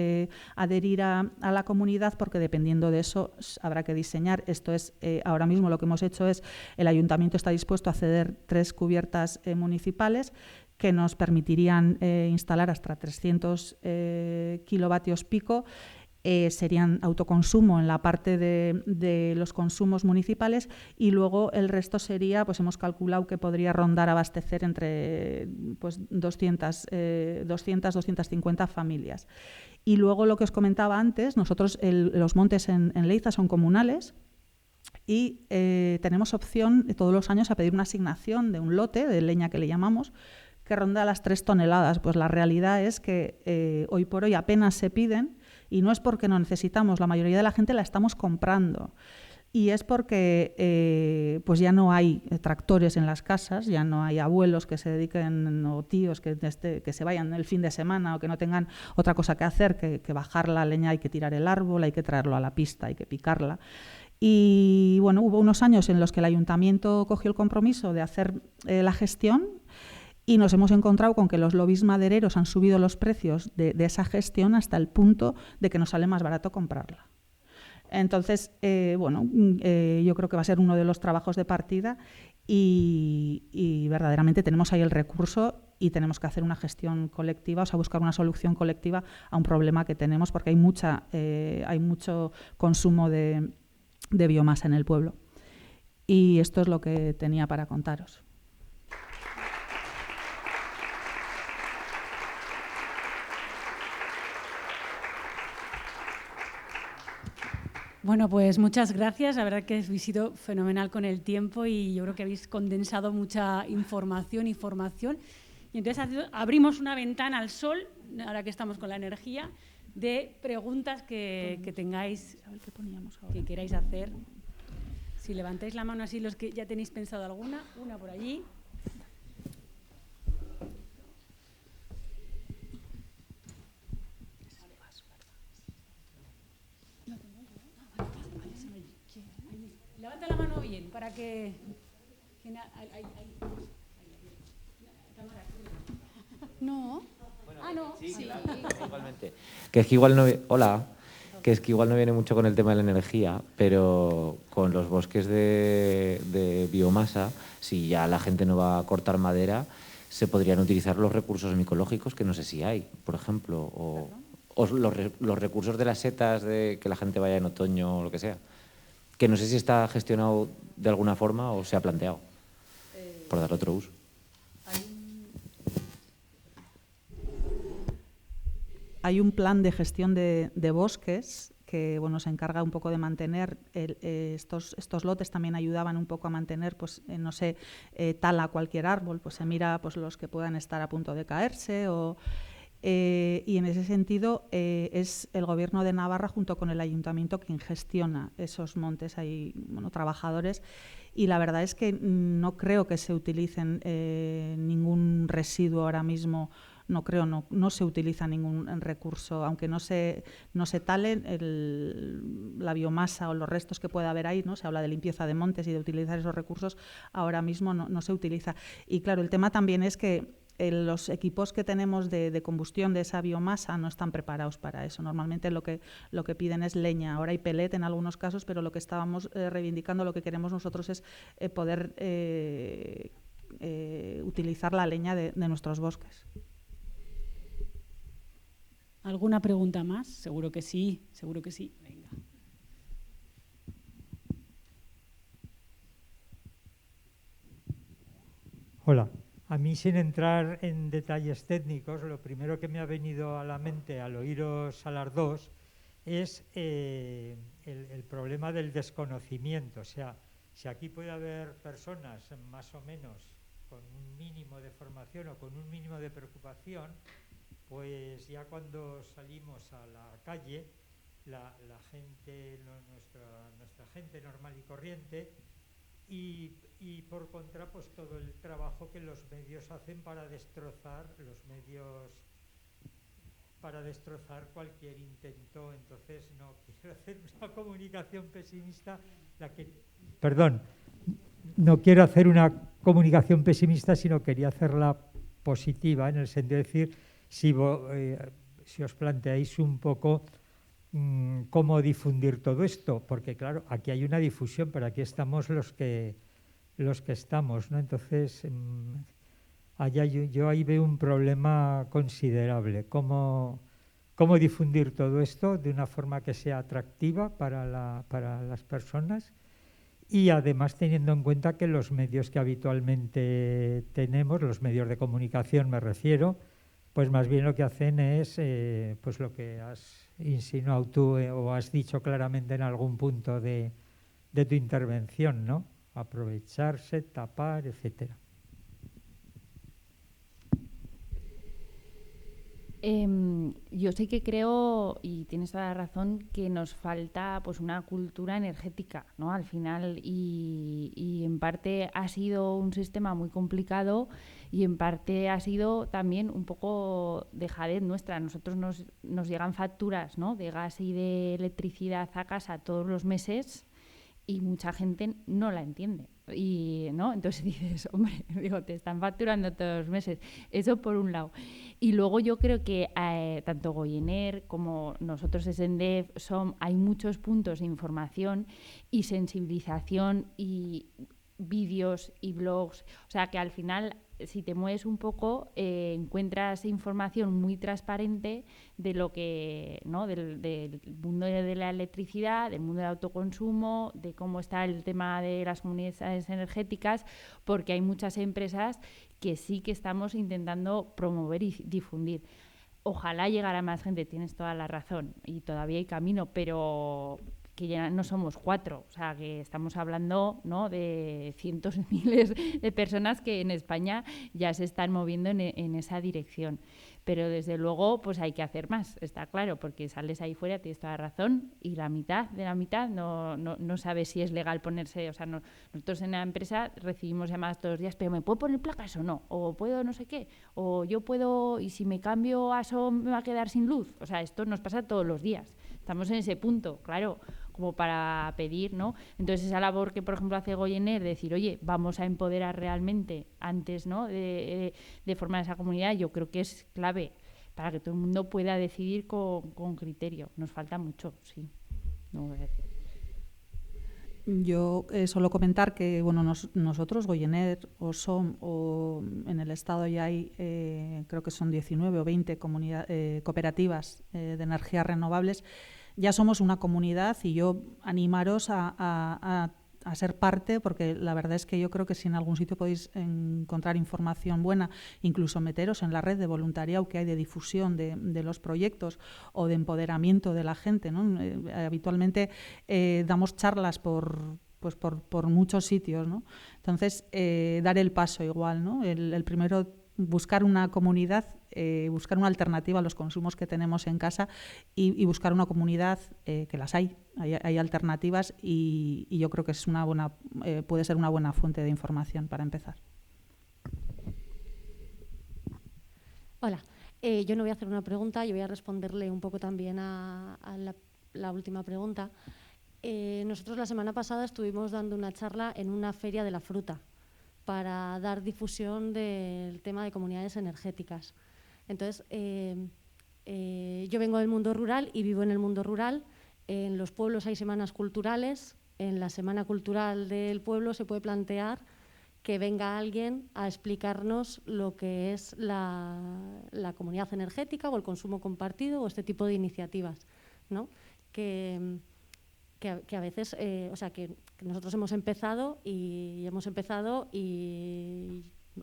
adherir a la comunidad, porque dependiendo de eso habrá que diseñar. Esto es, ahora mismo lo que hemos hecho es, el ayuntamiento está dispuesto a ceder 3 cubiertas municipales que nos permitirían instalar hasta 300 kilovatios pico. Serían autoconsumo en la parte de los consumos municipales y luego el resto sería, pues hemos calculado que podría rondar abastecer entre 200-250 familias. Y luego lo que os comentaba antes, nosotros los montes en Leiza son comunales y tenemos opción todos los años a pedir una asignación de un lote de leña que le llamamos, que ronda las 3 toneladas. Pues la realidad es que hoy por hoy apenas se piden. Y no es porque no necesitamos, la mayoría de la gente la estamos comprando. Y es porque pues ya no hay tractores en las casas, ya no hay abuelos que se dediquen o tíos que se vayan el fin de semana o que no tengan otra cosa que hacer que bajar la leña, hay que tirar el árbol, hay que traerlo a la pista, hay que picarla. Y bueno, hubo unos años en los que el ayuntamiento cogió el compromiso de hacer la gestión. Y nos hemos encontrado con que los lobbies madereros han subido los precios de esa gestión hasta el punto de que nos sale más barato comprarla. Entonces, yo creo que va a ser uno de los trabajos de partida y verdaderamente tenemos ahí el recurso y tenemos que hacer una gestión colectiva, o sea, buscar una solución colectiva a un problema que tenemos, porque hay mucho consumo de biomasa en el pueblo. Y esto es lo que tenía para contaros. Bueno, pues muchas gracias. La verdad que habéis sido fenomenal con el tiempo y yo creo que habéis condensado mucha información y formación. Y entonces abrimos una ventana al sol, ahora que estamos con la energía, de preguntas que tengáis, que queráis hacer. Si levantáis la mano así los que ya tenéis pensado alguna, una por allí. Levanta la mano bien para que... No. Bueno, no. Sí, sí. claro, igualmente. Que es que igual no... Hola. Que es que igual no viene mucho con el tema de la energía, pero con los bosques de biomasa, si ya la gente no va a cortar madera, se podrían utilizar los recursos micológicos, que no sé si hay, por ejemplo, o los recursos de las setas, de que la gente vaya en otoño o lo que sea. Que no sé si está gestionado de alguna forma o se ha planteado, por dar otro uso. Hay un plan de gestión de bosques que se encarga un poco de mantener estos lotes. También ayudaban un poco a mantener, tala cualquier árbol, pues se mira los que puedan estar a punto de caerse Y en ese sentido es el Gobierno de Navarra junto con el Ayuntamiento quien gestiona esos montes. Hay trabajadores y la verdad es que no creo que se utilicen ningún residuo ahora mismo. No se utiliza ningún recurso, aunque no se talen la biomasa o los restos que pueda haber ahí, ¿no? Se habla de limpieza de montes y de utilizar esos recursos, ahora mismo no se utiliza. Y claro, el tema también es que los equipos que tenemos de combustión de esa biomasa no están preparados para eso. Normalmente lo que piden es leña. Ahora hay pellet en algunos casos, pero lo que estábamos reivindicando, lo que queremos nosotros es poder utilizar la leña de nuestros bosques. ¿Alguna pregunta más? Seguro que sí, seguro que sí. Venga. Hola. A mí, sin entrar en detalles técnicos, lo primero que me ha venido a la mente al oíros a las dos es el problema del desconocimiento. O sea, si aquí puede haber personas más o menos con un mínimo de formación o con un mínimo de preocupación, pues ya cuando salimos a la calle, la gente, nuestra gente normal y corriente, y por contra, pues todo el trabajo que los medios hacen para destrozar cualquier intento. Entonces no quiero hacer una comunicación pesimista, no quiero hacer una comunicación pesimista, sino quería hacerla positiva, en el sentido de decir, si os planteáis un poco cómo difundir todo esto, porque claro, aquí hay una difusión, pero aquí estamos los que estamos, ¿no? Entonces, yo ahí veo un problema considerable. ¿Cómo difundir todo esto de una forma que sea atractiva para las personas? Y además teniendo en cuenta que los medios que habitualmente tenemos, los medios de comunicación me refiero, pues más bien lo que hacen es pues lo que has insinuado tú o has dicho claramente en algún punto de tu intervención, ¿no? Aprovecharse, tapar, etcétera. Yo sí que creo, y tienes toda la razón, que nos falta pues una cultura energética, ¿no? Al final, y en parte ha sido un sistema muy complicado y en parte ha sido también un poco dejadez nuestra. A nosotros nos llegan facturas, ¿no?, de gas y de electricidad a casa todos los meses y mucha gente no la entiende. Y, ¿no? Entonces dices, hombre, te están facturando todos los meses. Eso por un lado. Y luego yo creo que tanto Goyener como nosotros SENDEF hay muchos puntos de información y sensibilización y vídeos y blogs. O sea que al final, si te mueves un poco, encuentras información muy transparente de lo que, ¿no?, del mundo de la electricidad, del mundo del autoconsumo, de cómo está el tema de las comunidades energéticas, porque hay muchas empresas que sí que estamos intentando promover y difundir. Ojalá llegara más gente, tienes toda la razón, y todavía hay camino, pero que ya no somos 4, o sea, que estamos hablando, ¿no?, de cientos de miles de personas que en España ya se están moviendo en esa dirección. Pero desde luego pues hay que hacer más, está claro, porque sales ahí fuera, tienes toda la razón, y la mitad de la mitad no sabe si es legal ponerse. O sea, nosotros en la empresa recibimos llamadas todos los días, pero ¿me puedo poner placas o no? ¿O puedo no sé qué? ¿O yo puedo, y si me cambio a eso me va a quedar sin luz? O sea, esto nos pasa todos los días. Estamos en ese punto, claro, como para pedir, ¿no? Entonces esa labor que, por ejemplo, hace Goyener, de decir, oye, vamos a empoderar realmente antes, ¿no?, de formar esa comunidad, yo creo que es clave para que todo el mundo pueda decidir con criterio. Nos falta mucho, sí. No voy a decir. Yo solo comentar que nosotros, Goyener, OSOM, o en el Estado ya hay, creo que son 19 o 20 cooperativas de energías renovables. Ya somos una comunidad y yo animaros a ser parte, porque la verdad es que yo creo que si en algún sitio podéis encontrar información buena, incluso meteros en la red de voluntariado que hay de difusión de los proyectos o de empoderamiento de la gente, ¿no? Habitualmente damos charlas por muchos sitios, ¿no? Entonces, dar el paso igual, ¿no? El primero buscar una comunidad, buscar una alternativa a los consumos que tenemos en casa y buscar una comunidad que las hay alternativas y yo creo que es puede ser una buena fuente de información para empezar. Hola, yo no voy a hacer una pregunta, yo voy a responderle un poco también a la última pregunta. Nosotros la semana pasada estuvimos dando una charla en una feria de la fruta para dar difusión del tema de comunidades energéticas. Entonces, yo vengo del mundo rural y vivo en el mundo rural. En los pueblos hay semanas culturales. En la semana cultural del pueblo se puede plantear que venga alguien a explicarnos lo que es la comunidad energética o el consumo compartido o este tipo de iniciativas, ¿no? Que a veces, que nosotros hemos empezado y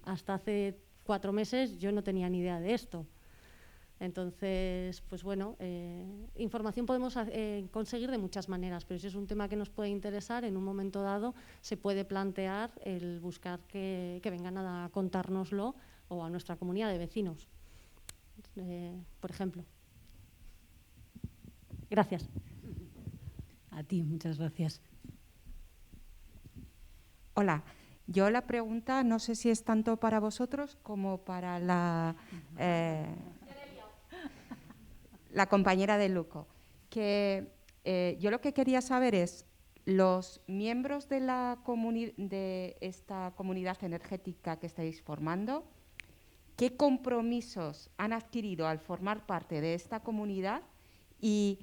hasta hace 4 meses yo no tenía ni idea de esto. Entonces, pues bueno, información podemos conseguir de muchas maneras, pero si es un tema que nos puede interesar, en un momento dado se puede plantear el buscar que vengan a contárnoslo o a nuestra comunidad de vecinos, por ejemplo. Gracias. A ti, muchas gracias. Hola, yo la pregunta no sé si es tanto para vosotros como para la compañera de Luco. Yo lo que quería saber es, los miembros de esta comunidad energética que estáis formando, ¿qué compromisos han adquirido al formar parte de esta comunidad y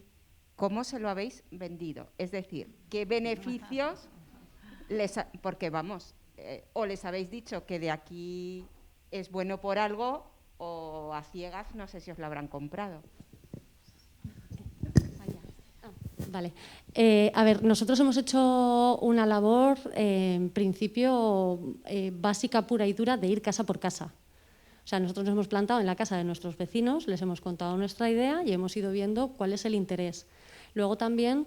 cómo se lo habéis vendido? Es decir, ¿qué beneficios porque vamos, o les habéis dicho que de aquí es bueno por algo o a ciegas no sé si os lo habrán comprado? Vale. A ver, nosotros hemos hecho una labor, en principio, básica, pura y dura, de ir casa por casa. O sea, nosotros nos hemos plantado en la casa de nuestros vecinos, les hemos contado nuestra idea y hemos ido viendo cuál es el interés. Luego también,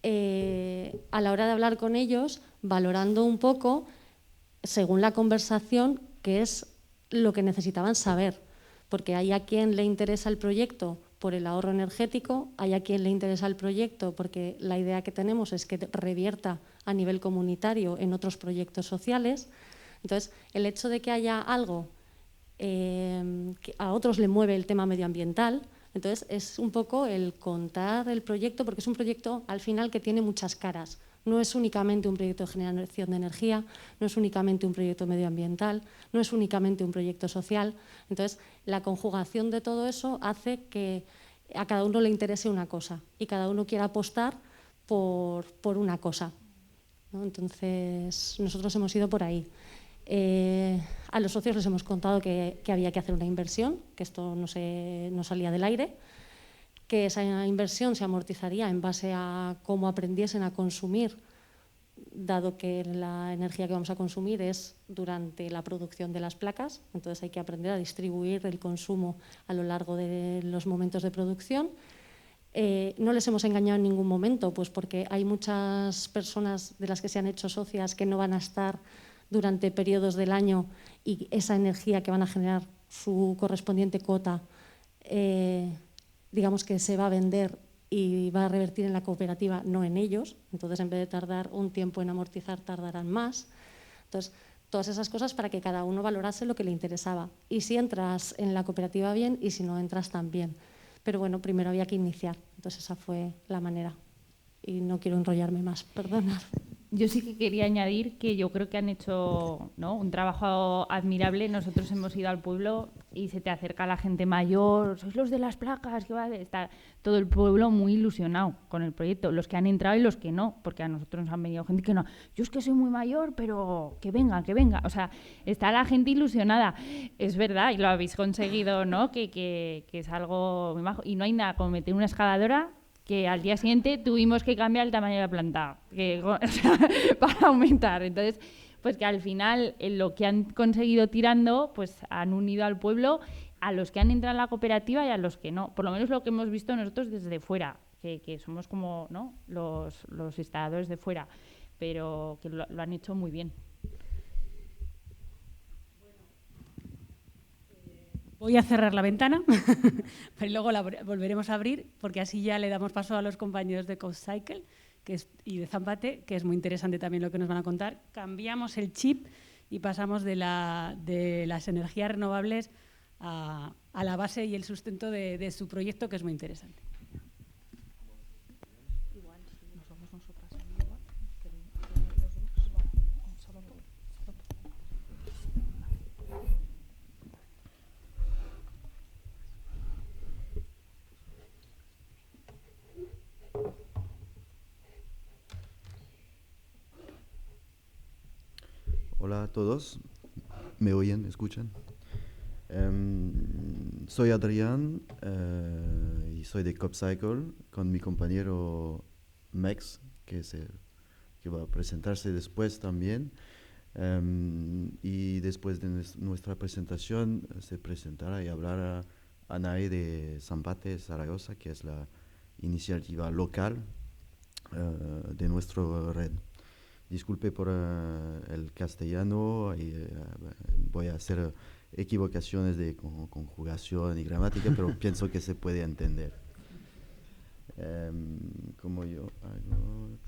a la hora de hablar con ellos, valorando un poco, según la conversación, qué es lo que necesitaban saber. Porque hay a quien le interesa el proyecto por el ahorro energético, hay a quien le interesa el proyecto porque la idea que tenemos es que revierta a nivel comunitario en otros proyectos sociales. Entonces, el hecho de que haya algo que a otros le mueve el tema medioambiental, entonces es un poco el contar el proyecto, porque es un proyecto al final que tiene muchas caras. No es únicamente un proyecto de generación de energía, no es únicamente un proyecto medioambiental, no es únicamente un proyecto social. Entonces, la conjugación de todo eso hace que a cada uno le interese una cosa y cada uno quiera apostar por una cosa, ¿no? Entonces, nosotros hemos ido por ahí. A los socios les hemos contado que había que hacer una inversión, que esto no salía del aire, que esa inversión se amortizaría en base a cómo aprendiesen a consumir, dado que la energía que vamos a consumir es durante la producción de las placas, entonces hay que aprender a distribuir el consumo a lo largo de los momentos de producción. No les hemos engañado en ningún momento, pues porque hay muchas personas de las que se han hecho socias que no van a estar durante periodos del año y esa energía que van a generar, su correspondiente cuota, digamos que se va a vender y va a revertir en la cooperativa, no en ellos. Entonces, en vez de tardar un tiempo en amortizar, tardarán más. Entonces, todas esas cosas para que cada uno valorase lo que le interesaba. Y si entras en la cooperativa, bien, y si no entras, también. Pero bueno, primero había que iniciar. Entonces, esa fue la manera. Y no quiero enrollarme más, perdonad. Yo sí que quería añadir que yo creo que han hecho, ¿no?, un trabajo admirable. Nosotros hemos ido al pueblo y se te acerca la gente mayor, sois los de las placas, que va, está todo el pueblo muy ilusionado con el proyecto, los que han entrado y los que no, porque a nosotros nos han venido gente que no, yo es que soy muy mayor, pero que venga, o sea, está la gente ilusionada. Es verdad, y lo habéis conseguido, ¿no?, que es algo muy majo, y no hay nada como meter una escaladora que al día siguiente tuvimos que cambiar el tamaño de la planta para aumentar. Entonces, pues que al final lo que han conseguido tirando, pues han unido al pueblo, a los que han entrado en la cooperativa y a los que no. Por lo menos lo que hemos visto nosotros desde fuera, que somos como, ¿no?, los instaladores de fuera, pero que lo han hecho muy bien. Voy a cerrar la ventana, pero luego la volveremos a abrir, porque así ya le damos paso a los compañeros de CodeCycle y de Zampate, que es muy interesante también lo que nos van a contar. Cambiamos el chip y pasamos de las energías renovables a la base y el sustento de su proyecto, que es muy interesante. Hola a todos, ¿me oyen? ¿Me escuchan? Soy Adrián y soy de CodeCycle con mi compañero Max, que va a presentarse después también. Y después de nuestra presentación se presentará y hablará Anaí de Zampate Zaragoza, que es la iniciativa local de nuestra red. Disculpe por el castellano, voy a hacer equivocaciones de conjugación y gramática, pero pienso que se puede entender. Como yo hago...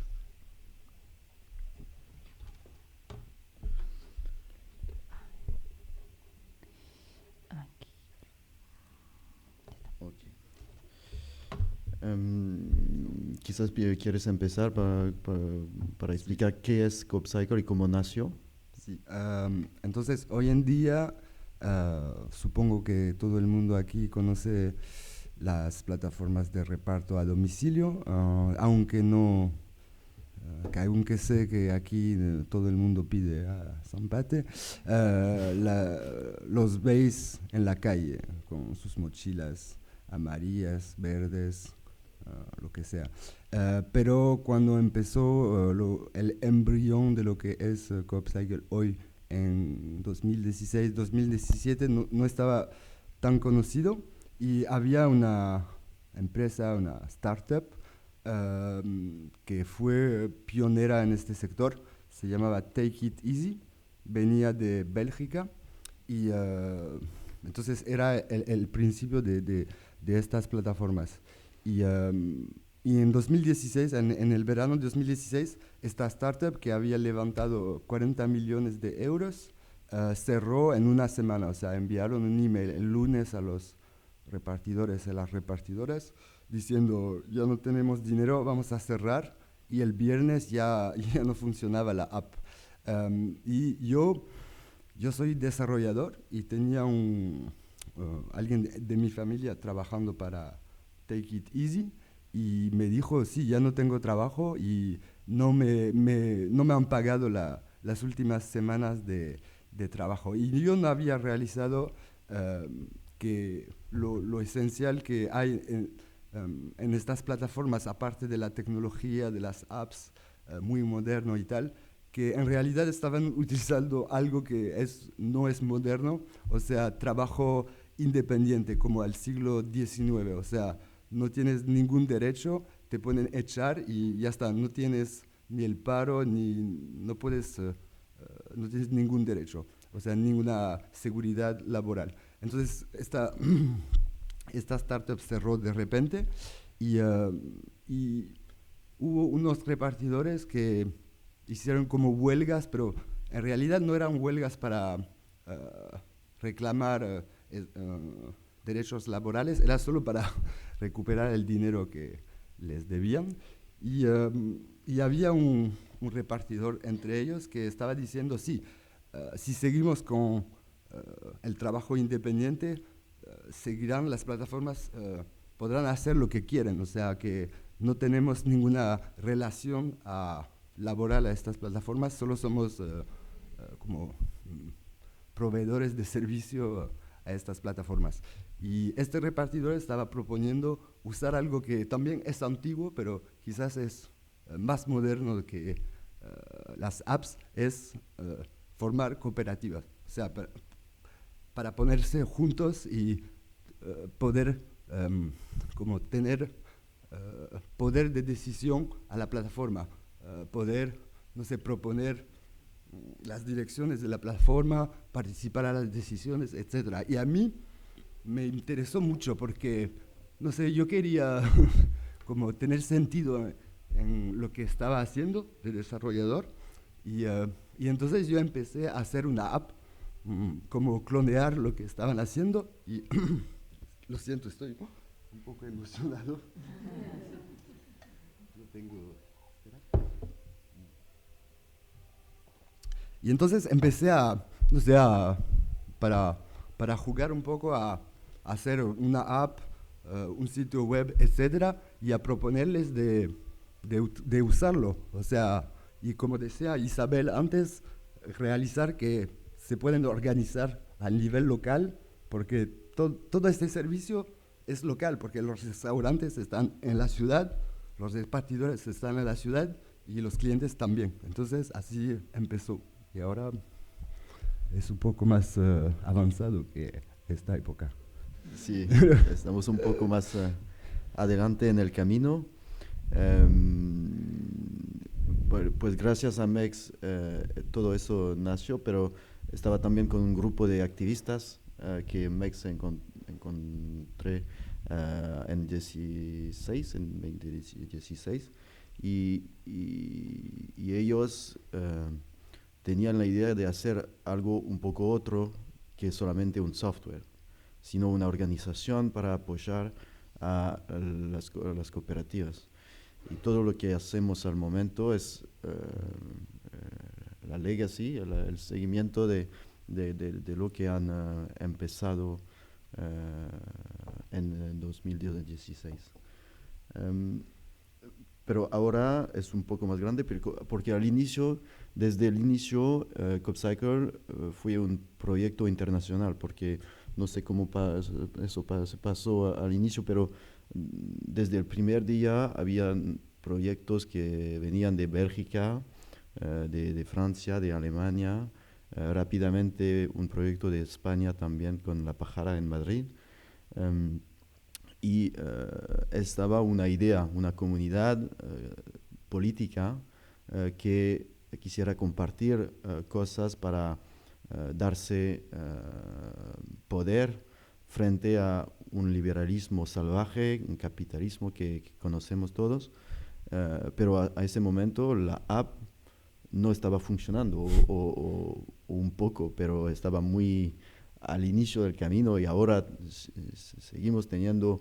Okay. Quizás quieres empezar para explicar qué es CodeCycle y cómo nació. Sí, entonces hoy en día supongo que todo el mundo aquí conoce las plataformas de reparto a domicilio, aunque sé que aquí todo el mundo pide a Zampate, los veis en la calle con sus mochilas amarillas, verdes, lo que sea. Pero cuando empezó el embrión de lo que es CodeCycle hoy, en 2016, 2017, no estaba tan conocido y había una empresa, una startup que fue pionera en este sector, se llamaba Take It Easy, venía de Bélgica y entonces era el principio de estas plataformas. Y en 2016, en el verano de 2016, esta startup que había levantado 40 millones de euros cerró en una semana. O sea, enviaron un email el lunes a los repartidores y a las repartidoras diciendo, ya no tenemos dinero, vamos a cerrar. Y el viernes ya no funcionaba la app. Y yo soy desarrollador y tenía alguien de mi familia trabajando para Take It Easy y me dijo, sí, ya no tengo trabajo y no me han pagado las últimas semanas de trabajo. Y yo no había realizado que lo esencial que hay en estas plataformas, aparte de la tecnología, de las apps muy moderno y tal, que en realidad estaban utilizando algo que no es moderno, o sea, trabajo independiente como al siglo XIX, o sea, no tienes ningún derecho, te pueden echar y ya está, no tienes ni el paro, no tienes ningún derecho, o sea, ninguna seguridad laboral. Entonces, esta startup cerró de repente y hubo unos repartidores que hicieron como huelgas, pero en realidad no eran huelgas para reclamar derechos laborales, era solo para recuperar el dinero que les debían. Y había un repartidor entre ellos que estaba diciendo, sí, si seguimos con el trabajo independiente, seguirán las plataformas, podrán hacer lo que quieren, o sea que no tenemos ninguna relación laboral a estas plataformas, solo somos como proveedores de servicio a estas plataformas. Y este repartidor estaba proponiendo usar algo que también es antiguo, pero quizás es más moderno que las apps, es formar cooperativas. O sea, para ponerse juntos y poder como tener poder de decisión a la plataforma, poder, no sé, proponer las direcciones de la plataforma, participar a las decisiones, etc. Y a mí me interesó mucho porque, no sé, yo quería como tener sentido en lo que estaba haciendo de desarrollador y entonces yo empecé a hacer una app, como clonear lo que estaban haciendo y lo siento, estoy un poco emocionado. No tengo... Y entonces empecé a, no sé, para jugar un poco a hacer una app, un sitio web, etcétera, y a proponerles de usarlo. O sea, y como decía Isabel antes, realizar que se pueden organizar a nivel local, porque todo este servicio es local, porque los restaurantes están en la ciudad, los repartidores están en la ciudad y los clientes también. Entonces, así empezó. Y ahora es un poco más avanzado que esta época. Sí, estamos un poco más adelante en el camino. Pues gracias a MEX todo eso nació, pero estaba también con un grupo de activistas que MEX encontré en 2016, y ellos tenían la idea de hacer algo un poco otro que solamente un software, sino una organización para apoyar a las cooperativas. Y todo lo que hacemos al momento es la legacy, el seguimiento de lo que han empezado en 2016. Pero ahora es un poco más grande porque desde el inicio, CopCycle fue un proyecto internacional, porque no sé cómo eso pasó al inicio, pero desde el primer día había proyectos que venían de Bélgica, de Francia, de Alemania, rápidamente un proyecto de España también con La Pájara en Madrid. Y estaba una idea, una comunidad política que quisiera compartir cosas para darse poder frente a un liberalismo salvaje, un capitalismo que conocemos todos, pero a ese momento la app no estaba funcionando, o un poco, pero estaba muy al inicio del camino, y ahora seguimos teniendo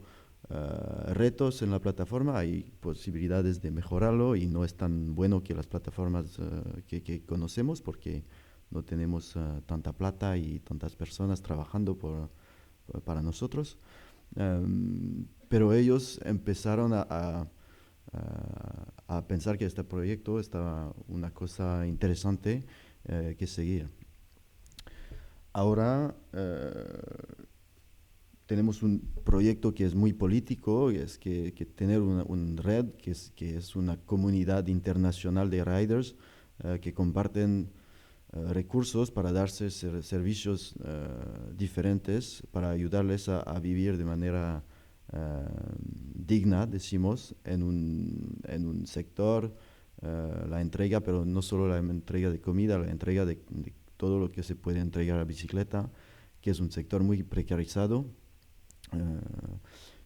retos en la plataforma. Hay posibilidades de mejorarlo y no es tan bueno que las plataformas que conocemos, porque no tenemos tanta plata y tantas personas trabajando para nosotros. Pero ellos empezaron a pensar que este proyecto estaba una cosa interesante que seguir. Ahora tenemos un proyecto que es muy político, y es que tener una red que es una comunidad internacional de riders que comparten recursos para darse servicios diferentes, para ayudarles a vivir de manera digna, decimos, en un sector, la entrega, pero no solo la entrega de comida, la entrega de todo lo que se puede entregar a bicicleta, que es un sector muy precarizado,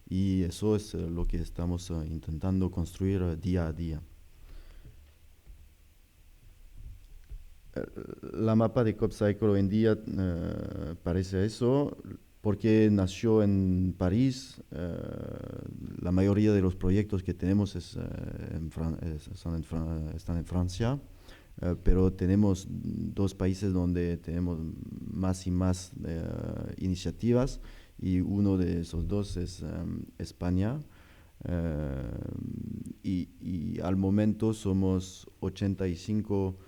y eso es lo que estamos intentando construir día a día. La mapa de CopCycle hoy en día parece eso, porque nació en París. La mayoría de los proyectos que tenemos están en Francia, pero tenemos dos países donde tenemos más y más iniciativas, y uno de esos dos es España. Y al momento somos 85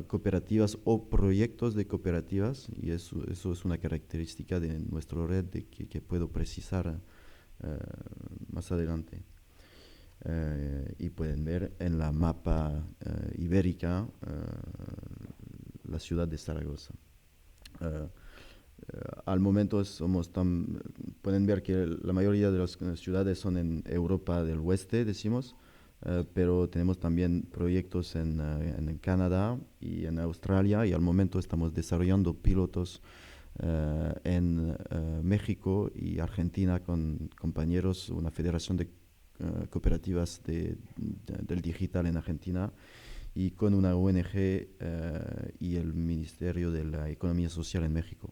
cooperativas o proyectos de cooperativas, y eso es una característica de nuestra red que puedo precisar más adelante. Y pueden ver en la mapa ibérica la ciudad de Zaragoza. Al momento pueden ver que la mayoría de las ciudades son en Europa del Oeste, decimos, pero tenemos también proyectos en Canadá y en Australia, y al momento estamos desarrollando pilotos en México y Argentina con compañeros, una federación de cooperativas del digital en Argentina y con una ONG y el Ministerio de la Economía Social en México.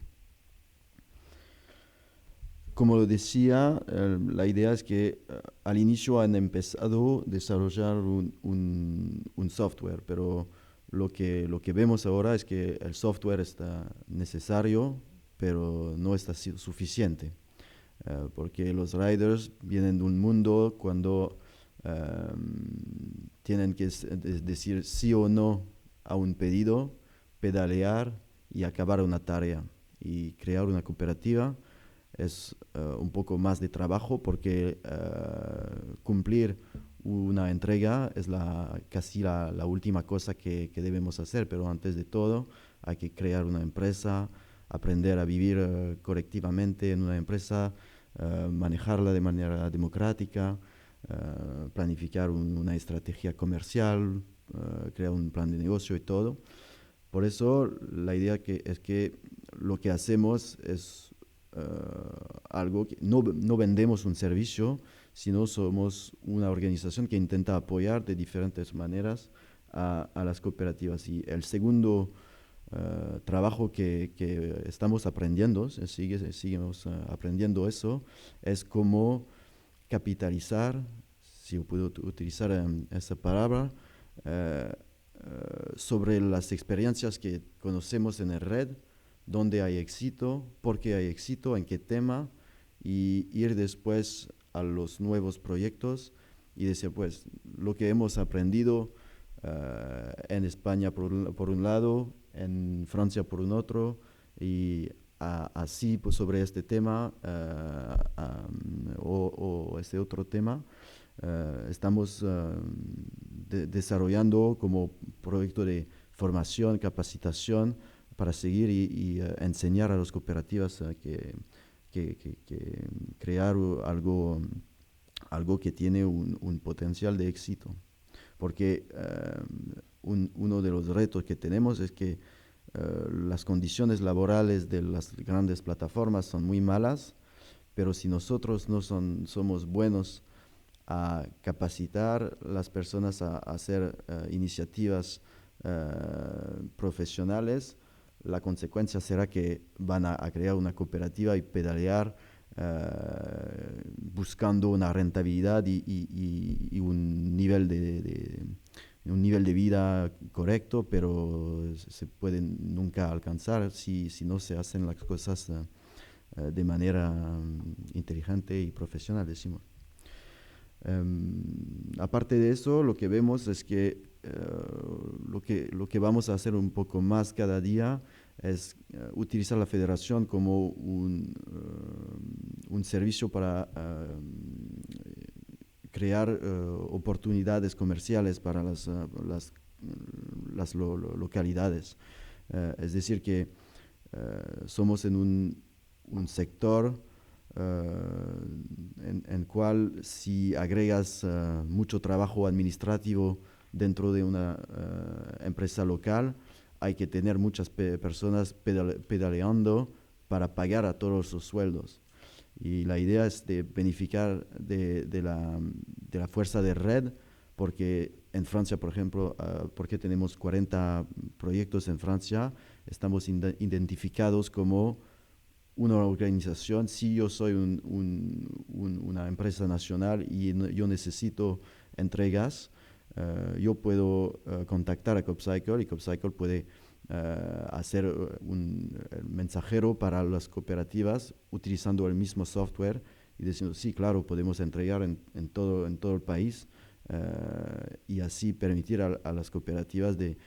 Como lo decía, la idea es que al inicio han empezado a desarrollar un software, pero lo que vemos ahora es que el software está necesario, pero no está suficiente, porque los riders vienen de un mundo cuando tienen que decir sí o no a un pedido, pedalear y acabar una tarea. Y crear una cooperativa es un poco más de trabajo porque cumplir una entrega es casi la última cosa que debemos hacer, pero antes de todo hay que crear una empresa, aprender a vivir colectivamente en una empresa, manejarla de manera democrática, planificar una estrategia comercial, crear un plan de negocio y todo. Por eso la idea es que lo que hacemos es algo que no vendemos un servicio, sino somos una organización que intenta apoyar de diferentes maneras a las cooperativas. Y el segundo trabajo que estamos aprendiendo, seguimos aprendiendo eso, es cómo capitalizar, si yo puedo utilizar esa palabra, sobre las experiencias que conocemos en la red, dónde hay éxito, por qué hay éxito, en qué tema, y ir después a los nuevos proyectos y decir, pues, lo que hemos aprendido en España por un lado, en Francia por un otro, y así pues, sobre este tema o este otro tema, estamos desarrollando como proyecto de formación, capacitación, para seguir y enseñar a las cooperativas que crear algo que tiene un potencial de éxito. Porque uno de los retos que tenemos es que las condiciones laborales de las grandes plataformas son muy malas, pero si nosotros no somos buenos a capacitar a las personas a hacer iniciativas profesionales, la consecuencia será que van a crear una cooperativa y pedalear buscando una rentabilidad y un nivel de vida correcto, pero se pueden nunca alcanzar si no se hacen las cosas de manera inteligente y profesional, decimos. Aparte de eso, lo que vemos es que lo que vamos a hacer un poco más cada día es utilizar la federación como un servicio para crear oportunidades comerciales para las localidades. Es decir, que somos en un sector en cual si agregas mucho trabajo administrativo dentro de una empresa local, hay que tener muchas personas pedaleando para pagar a todos los sueldos. Y la idea es de beneficiar de la fuerza de red, porque en Francia, por ejemplo, porque tenemos 40 proyectos en Francia, estamos identificados como una organización. Si yo soy una empresa nacional y yo necesito entregas, yo puedo contactar a CoopCycle y CoopCycle puede hacer un mensajero para las cooperativas utilizando el mismo software y diciendo, sí, claro, podemos entregar en todo el país y así permitir a las cooperativas de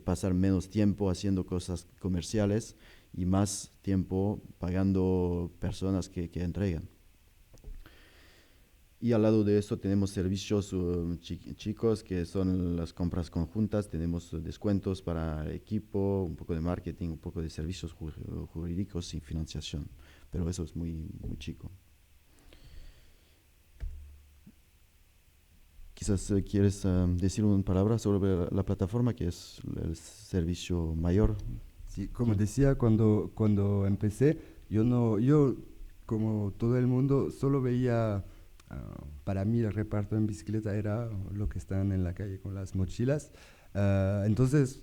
pasar menos tiempo haciendo cosas comerciales y más tiempo pagando personas que entregan. Y al lado de eso tenemos servicios chicos que son las compras conjuntas, tenemos descuentos para el equipo, un poco de marketing, un poco de servicios jurídicos y financiación, pero eso es muy, muy chico. Quizás quieres decir una palabra sobre la plataforma, que es el servicio mayor. Sí, como decía, cuando empecé, yo como todo el mundo solo veía, para mí el reparto en bicicleta era lo que están en la calle con las mochilas. Entonces,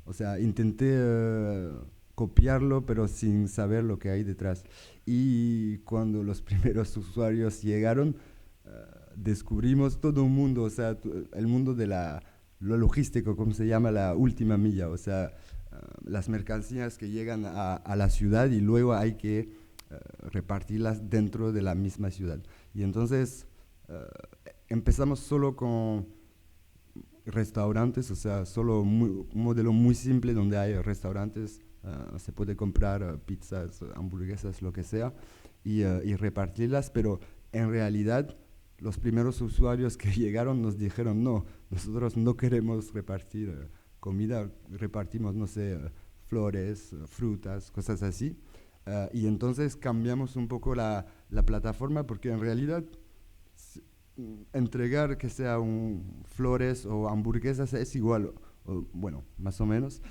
o sea, intenté copiarlo, pero sin saber lo que hay detrás. Y cuando los primeros usuarios llegaron, descubrimos todo un mundo, o sea, el mundo de lo logístico, como se llama, la última milla, o sea, las mercancías que llegan a la ciudad y luego hay que repartirlas dentro de la misma ciudad. Y entonces empezamos solo con restaurantes, o sea, solo un modelo muy simple donde hay restaurantes, se puede comprar pizzas, hamburguesas, lo que sea, y repartirlas, pero en realidad los primeros usuarios que llegaron nos dijeron, no, nosotros no queremos repartir comida, repartimos, no sé, flores, frutas, cosas así. Y entonces cambiamos un poco la plataforma porque en realidad entregar que sea flores o hamburguesas es igual, bueno, más o menos.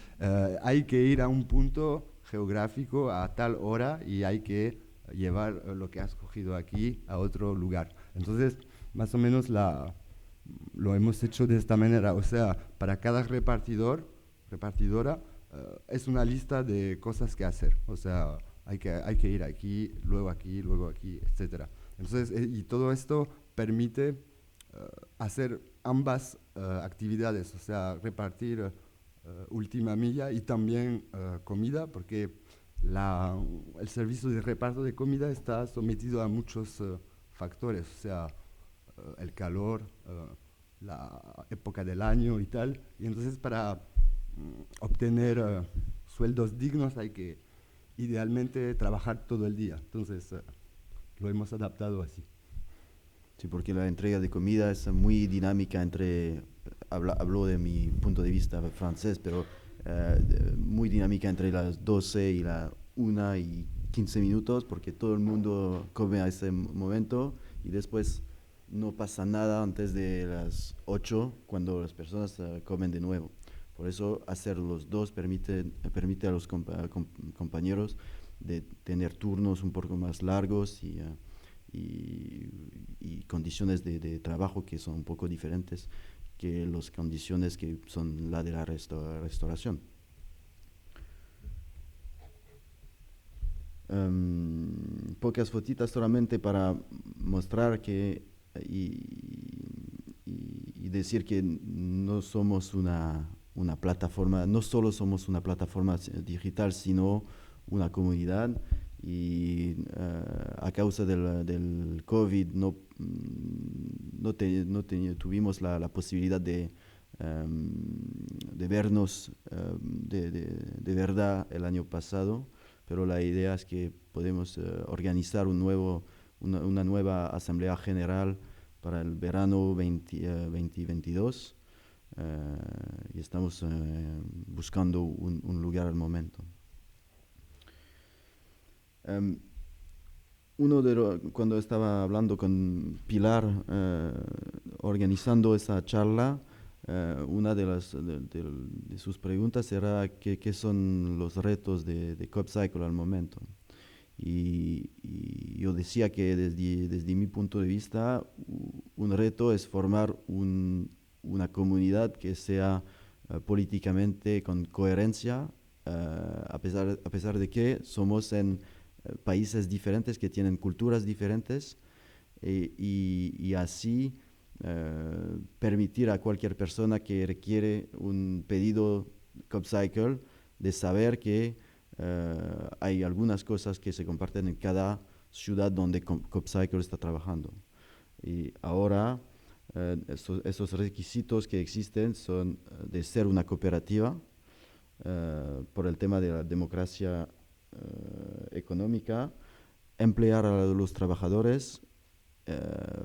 Hay que ir a un punto geográfico a tal hora y hay que llevar lo que has cogido aquí a otro lugar. Entonces, más o menos lo hemos hecho de esta manera. O sea, para cada repartidora, es una lista de cosas que hacer. O sea, hay que ir aquí, luego aquí, etc. Entonces, y todo esto permite hacer ambas actividades, o sea, repartir última milla y también comida, porque el servicio de reparto de comida está sometido a muchos factores, o sea, el calor, la época del año y tal. Y entonces para obtener sueldos dignos hay que idealmente trabajar todo el día. Entonces lo hemos adaptado así. Sí, porque la entrega de comida es muy dinámica hablo de mi punto de vista francés, pero muy dinámica entre las 12 y las 1 y 15 minutos, porque todo el mundo come a ese momento y después no pasa nada antes de las 8 cuando las personas comen de nuevo. Por eso hacer los dos permite a los compañeros de tener turnos un poco más largos y condiciones de trabajo que son un poco diferentes que las condiciones que son la de la restauración. Pocas fotitas solamente para mostrar que y decir que no somos una plataforma, no solo somos una plataforma digital, sino una comunidad. Y a causa del COVID tuvimos la posibilidad de vernos de verdad el año pasado, pero la idea es que podemos organizar una nueva asamblea general para el verano 2022 y estamos buscando un lugar al momento. Cuando estaba hablando con Pilar, organizando esa charla, una de sus preguntas era qué son los retos de COPCycle al momento. Y yo decía que desde mi punto de vista, un reto es formar una comunidad que sea políticamente con coherencia, a pesar de que somos en países diferentes que tienen culturas diferentes y así permitir a cualquier persona que requiere un pedido COPCycle de saber que hay algunas cosas que se comparten en cada ciudad donde COPCycle está trabajando. Y ahora esos requisitos que existen son de ser una cooperativa por el tema de la democracia económica, emplear a los trabajadores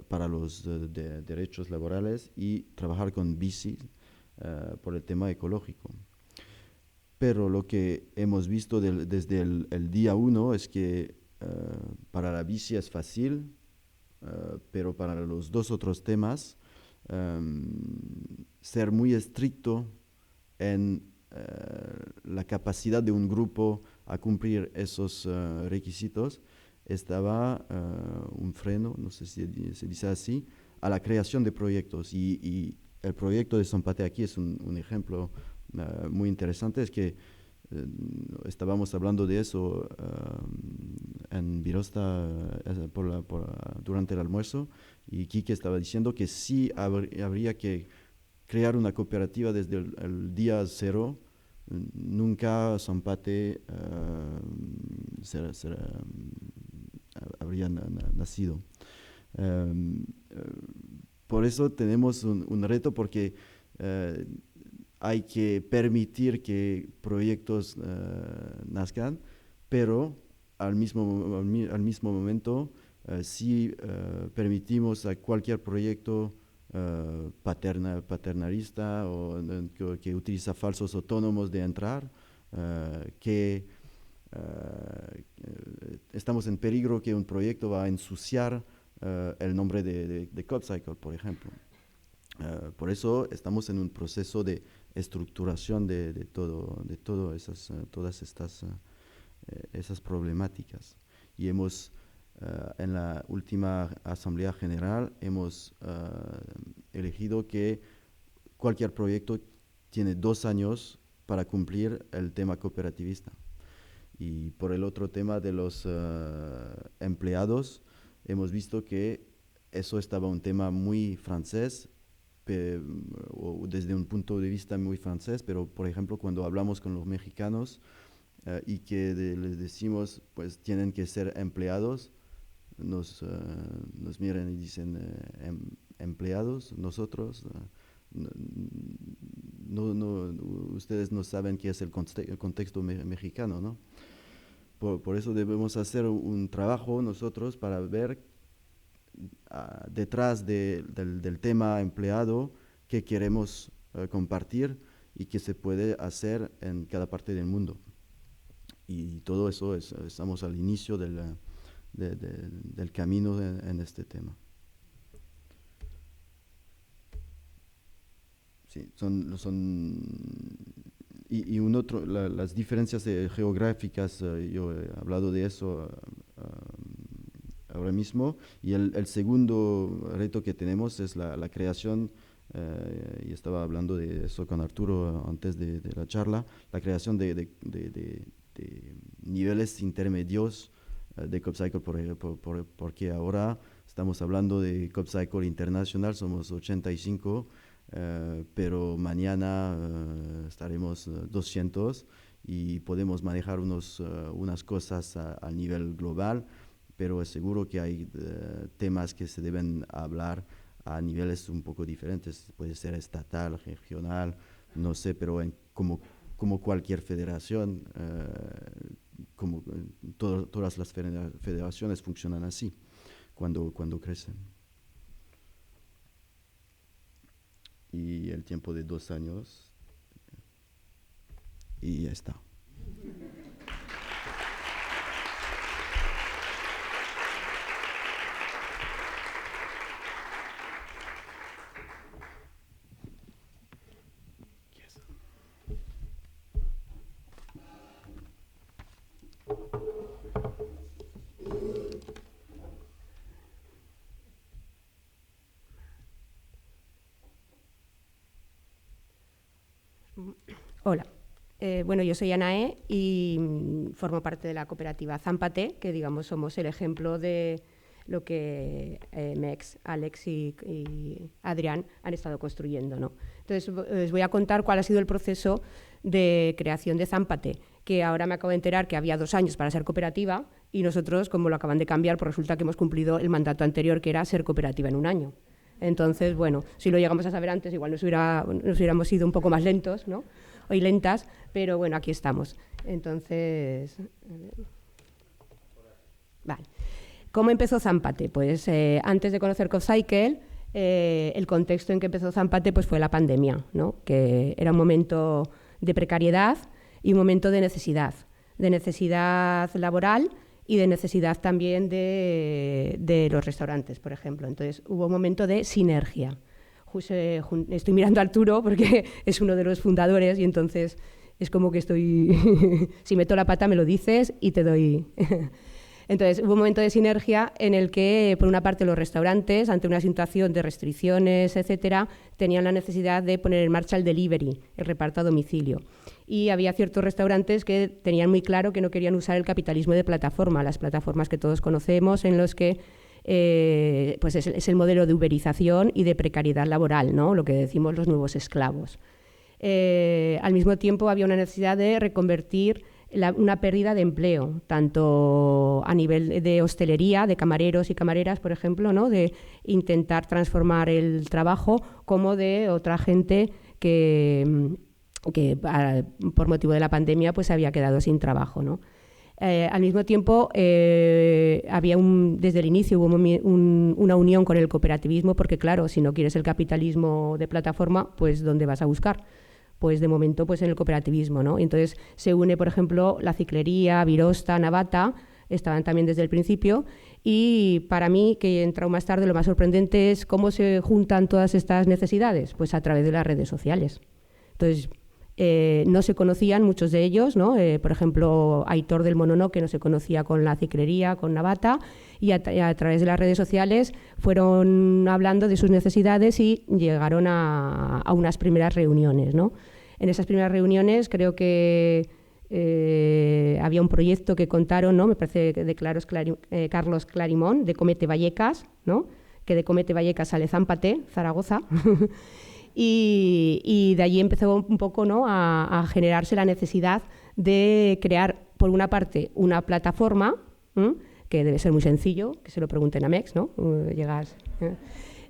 para los derechos laborales y trabajar con bici por el tema ecológico. Pero lo que hemos visto desde el día 1 es que para la bici es fácil, pero para los dos otros temas, ser muy estricto en la capacidad de un grupo a cumplir esos requisitos, estaba un freno, no sé si se dice así, a la creación de proyectos. Y el proyecto de Zampate aquí es un ejemplo muy interesante. Es que estábamos hablando de eso en Birosta durante el almuerzo, y Quique estaba diciendo que sí habría que crear una cooperativa desde el día cero. Nunca Zampate habría nacido. Por eso tenemos un reto, porque hay que permitir que proyectos nazcan, pero al mismo momento, si permitimos a cualquier proyecto paternalista o que utiliza falsos autónomos de entrar, que estamos en peligro que un proyecto va a ensuciar el nombre de CodeCycle, por ejemplo. Por eso estamos en un proceso de estructuración de todas esas problemáticas. Y hemos, en la última Asamblea General, hemos elegido que cualquier proyecto tiene 2 años para cumplir el tema cooperativista. Y por el otro tema de los empleados, hemos visto que eso estaba un tema muy francés, o desde un punto de vista muy francés, pero por ejemplo cuando hablamos con los mexicanos y que les decimos pues tienen que ser empleados, nos miran y dicen empleados, nosotros, ustedes no saben qué es el contexto mexicano, ¿no? Por eso debemos hacer un trabajo nosotros para ver detrás del tema empleado qué queremos compartir y qué se puede hacer en cada parte del mundo. Y todo eso estamos al inicio del camino en este tema. Sí, y las diferencias geográficas, yo he hablado de eso ahora mismo, y el segundo reto que tenemos es la creación, y estaba hablando de eso con Arturo antes de la charla, la creación de niveles intermedios de CodeCycle, porque ahora estamos hablando de CodeCycle International, somos 85, pero mañana estaremos 200 y podemos manejar unas cosas a nivel global, pero es seguro que hay temas que se deben hablar a niveles un poco diferentes, puede ser estatal, regional, no sé, pero como cualquier federación, todas las federaciones funcionan así cuando crecen. Y el tiempo de 2 años, y ya está. Hola, bueno, yo soy Anae y formo parte de la cooperativa Zampate, que digamos somos el ejemplo de lo que Mex, Alex y Adrián han estado construyendo, ¿no? Entonces, os voy a contar cuál ha sido el proceso de creación de Zampate, que ahora me acabo de enterar que había 2 años para ser cooperativa y nosotros, como lo acaban de cambiar, pues resulta que hemos cumplido el mandato anterior, que era ser cooperativa en 1 año. Entonces, bueno, si lo llegamos a saber antes, igual nos hubiéramos ido un poco más lentos, ¿no? Hoy lentas, pero bueno, aquí estamos. Entonces, vale. ¿Cómo empezó Zampate? Pues antes de conocer CodeCycle, el contexto en que empezó Zampate pues fue la pandemia, ¿no? Que era un momento de precariedad y un momento de necesidad laboral y de necesidad también de los restaurantes, por ejemplo. Entonces hubo un momento de sinergia. Estoy mirando a Arturo porque es uno de los fundadores y entonces Es como que estoy, si meto la pata me lo dices y te doy. Entonces, hubo un momento de sinergia en el que, por una parte, los restaurantes, ante una situación de restricciones, etcétera, tenían la necesidad de poner en marcha el delivery, el reparto a domicilio. Y había ciertos restaurantes que tenían muy claro que no querían usar el capitalismo de plataforma, las plataformas que todos conocemos, en los que pues es el modelo de uberización y de precariedad laboral, ¿no? Lo que decimos los nuevos esclavos. Al mismo tiempo, había una necesidad de reconvertir una pérdida de empleo, tanto a nivel de hostelería, de camareros y camareras, por ejemplo, ¿no? De intentar transformar el trabajo, como de otra gente que por motivo de la pandemia pues había quedado sin trabajo, ¿no? Al mismo tiempo, había desde el inicio hubo una unión con el cooperativismo, porque claro, si no quieres el capitalismo de plataforma, pues ¿dónde vas a buscar? Pues de momento pues en el cooperativismo, ¿no? Entonces se une, por ejemplo, la Ciclería, Virosta, Navata, estaban también desde el principio, y para mí, que he entrado más tarde, lo más sorprendente es cómo se juntan todas estas necesidades, pues a través de las redes sociales. Entonces, no se conocían muchos de ellos, ¿no? Por ejemplo, Aitor del Monono, que no se conocía con la Ciclería, con Navata, y a través de las redes sociales fueron hablando de sus necesidades y llegaron a unas primeras reuniones, ¿no? En esas primeras reuniones creo que había un proyecto que contaron, ¿no? Me parece de Carlos Clarimón, de Comete Vallecas, ¿no? Que de Comete Vallecas sale Zampate, Zaragoza. Y de allí empezó un poco, ¿no? a generarse la necesidad de crear, por una parte, una plataforma, que debe ser muy sencillo, que se lo pregunten a Mex, ¿no? Llegas,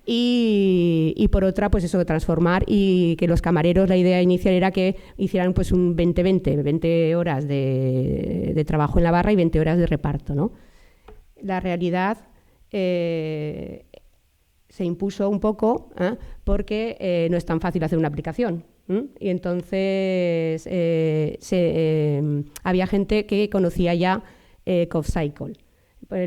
y por otra, pues eso, transformar, y que los camareros, la idea inicial era que hicieran pues un 20 horas de trabajo en la barra y 20 horas de reparto, ¿no? La realidad se impuso un poco, porque no es tan fácil hacer una aplicación. Y entonces había gente que conocía ya CoffCycle.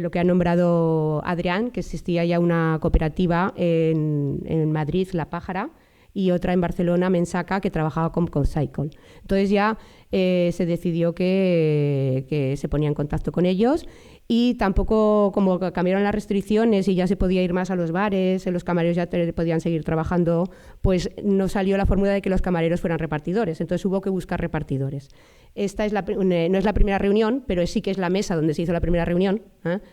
Lo que ha nombrado Adrián, que existía ya una cooperativa en Madrid, La Pájara, y otra en Barcelona, Mensaca, que trabajaba con CoffCycle. Entonces ya se decidió que se ponía en contacto con ellos, y tampoco, como cambiaron las restricciones y ya se podía ir más a los bares, los camareros ya podían seguir trabajando, pues no salió la fórmula de que los camareros fueran repartidores, entonces hubo que buscar repartidores. Esta no es la primera reunión, pero sí que es la mesa donde se hizo la primera reunión,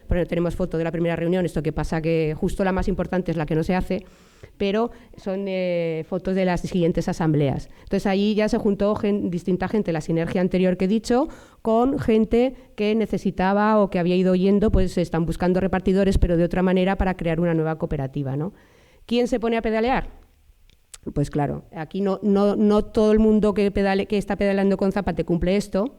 porque tenemos foto de la primera reunión. Esto que pasa que justo la más importante es la que no se hace, pero son fotos de las siguientes asambleas. Entonces ahí ya se juntó distinta gente, la sinergia anterior que he dicho, con gente que necesitaba o que había ido oyendo, pues están buscando repartidores, pero de otra manera, para crear una nueva cooperativa, ¿no? ¿Quién se pone a pedalear? Pues claro, aquí no todo el mundo que está pedaleando con Zampate cumple esto,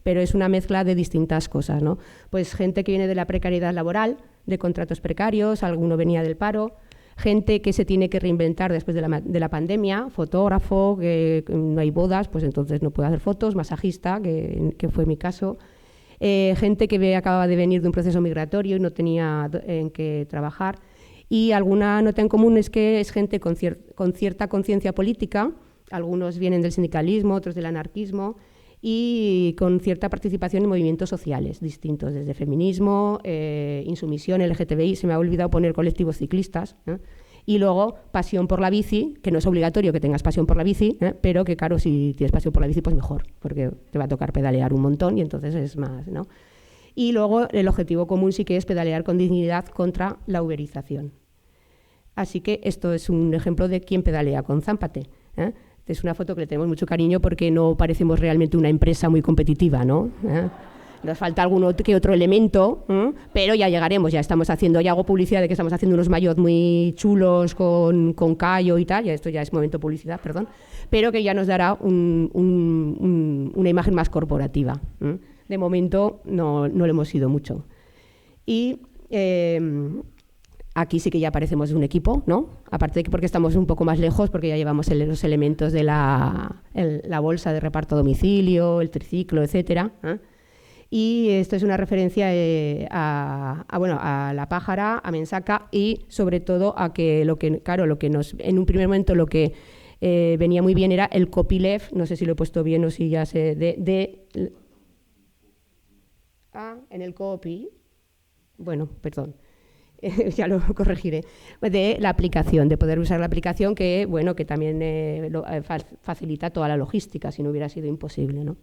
pero es una mezcla de distintas cosas, ¿no? Pues gente que viene de la precariedad laboral, de contratos precarios, alguno venía del paro, gente que se tiene que reinventar después de la pandemia, fotógrafo, que no hay bodas, pues entonces no puede hacer fotos, masajista, que fue mi caso, gente que acababa de venir de un proceso migratorio y no tenía en qué trabajar. Y alguna nota en común es que es gente con cierta conciencia política, algunos vienen del sindicalismo, otros del anarquismo, y con cierta participación en movimientos sociales distintos, desde feminismo, insumisión, LGTBI, se me ha olvidado poner colectivos ciclistas, y luego pasión por la bici, que no es obligatorio que tengas pasión por la bici, pero que claro, si tienes pasión por la bici, pues mejor, porque te va a tocar pedalear un montón y entonces es más, ¿no? Y luego el objetivo común sí que es pedalear con dignidad contra la uberización. Así que esto es un ejemplo de quién pedalea con Zampate. Es una foto que le tenemos mucho cariño porque no parecemos realmente una empresa muy competitiva, ¿no? Nos falta algún que otro elemento, pero ya llegaremos, ya hago publicidad de que estamos haciendo unos maillots muy chulos con callo y tal, esto ya es momento publicidad, perdón, pero que ya nos dará una imagen más corporativa. De momento no lo hemos sido mucho. Y aquí sí que ya parecemos un equipo, ¿no? Aparte de que porque estamos un poco más lejos, porque ya llevamos los elementos de la bolsa de reparto a domicilio, el triciclo, etcétera. Y esto es una referencia a La Pájara, a Mensaca, y sobre todo a que en un primer momento lo que venía muy bien era el copyleft, no sé si lo he puesto bien o si ya sé, en el copy, bueno, perdón, ya lo corregiré, de la aplicación, de poder usar la aplicación que, bueno, que también facilita toda la logística, si no hubiera sido imposible, ¿no?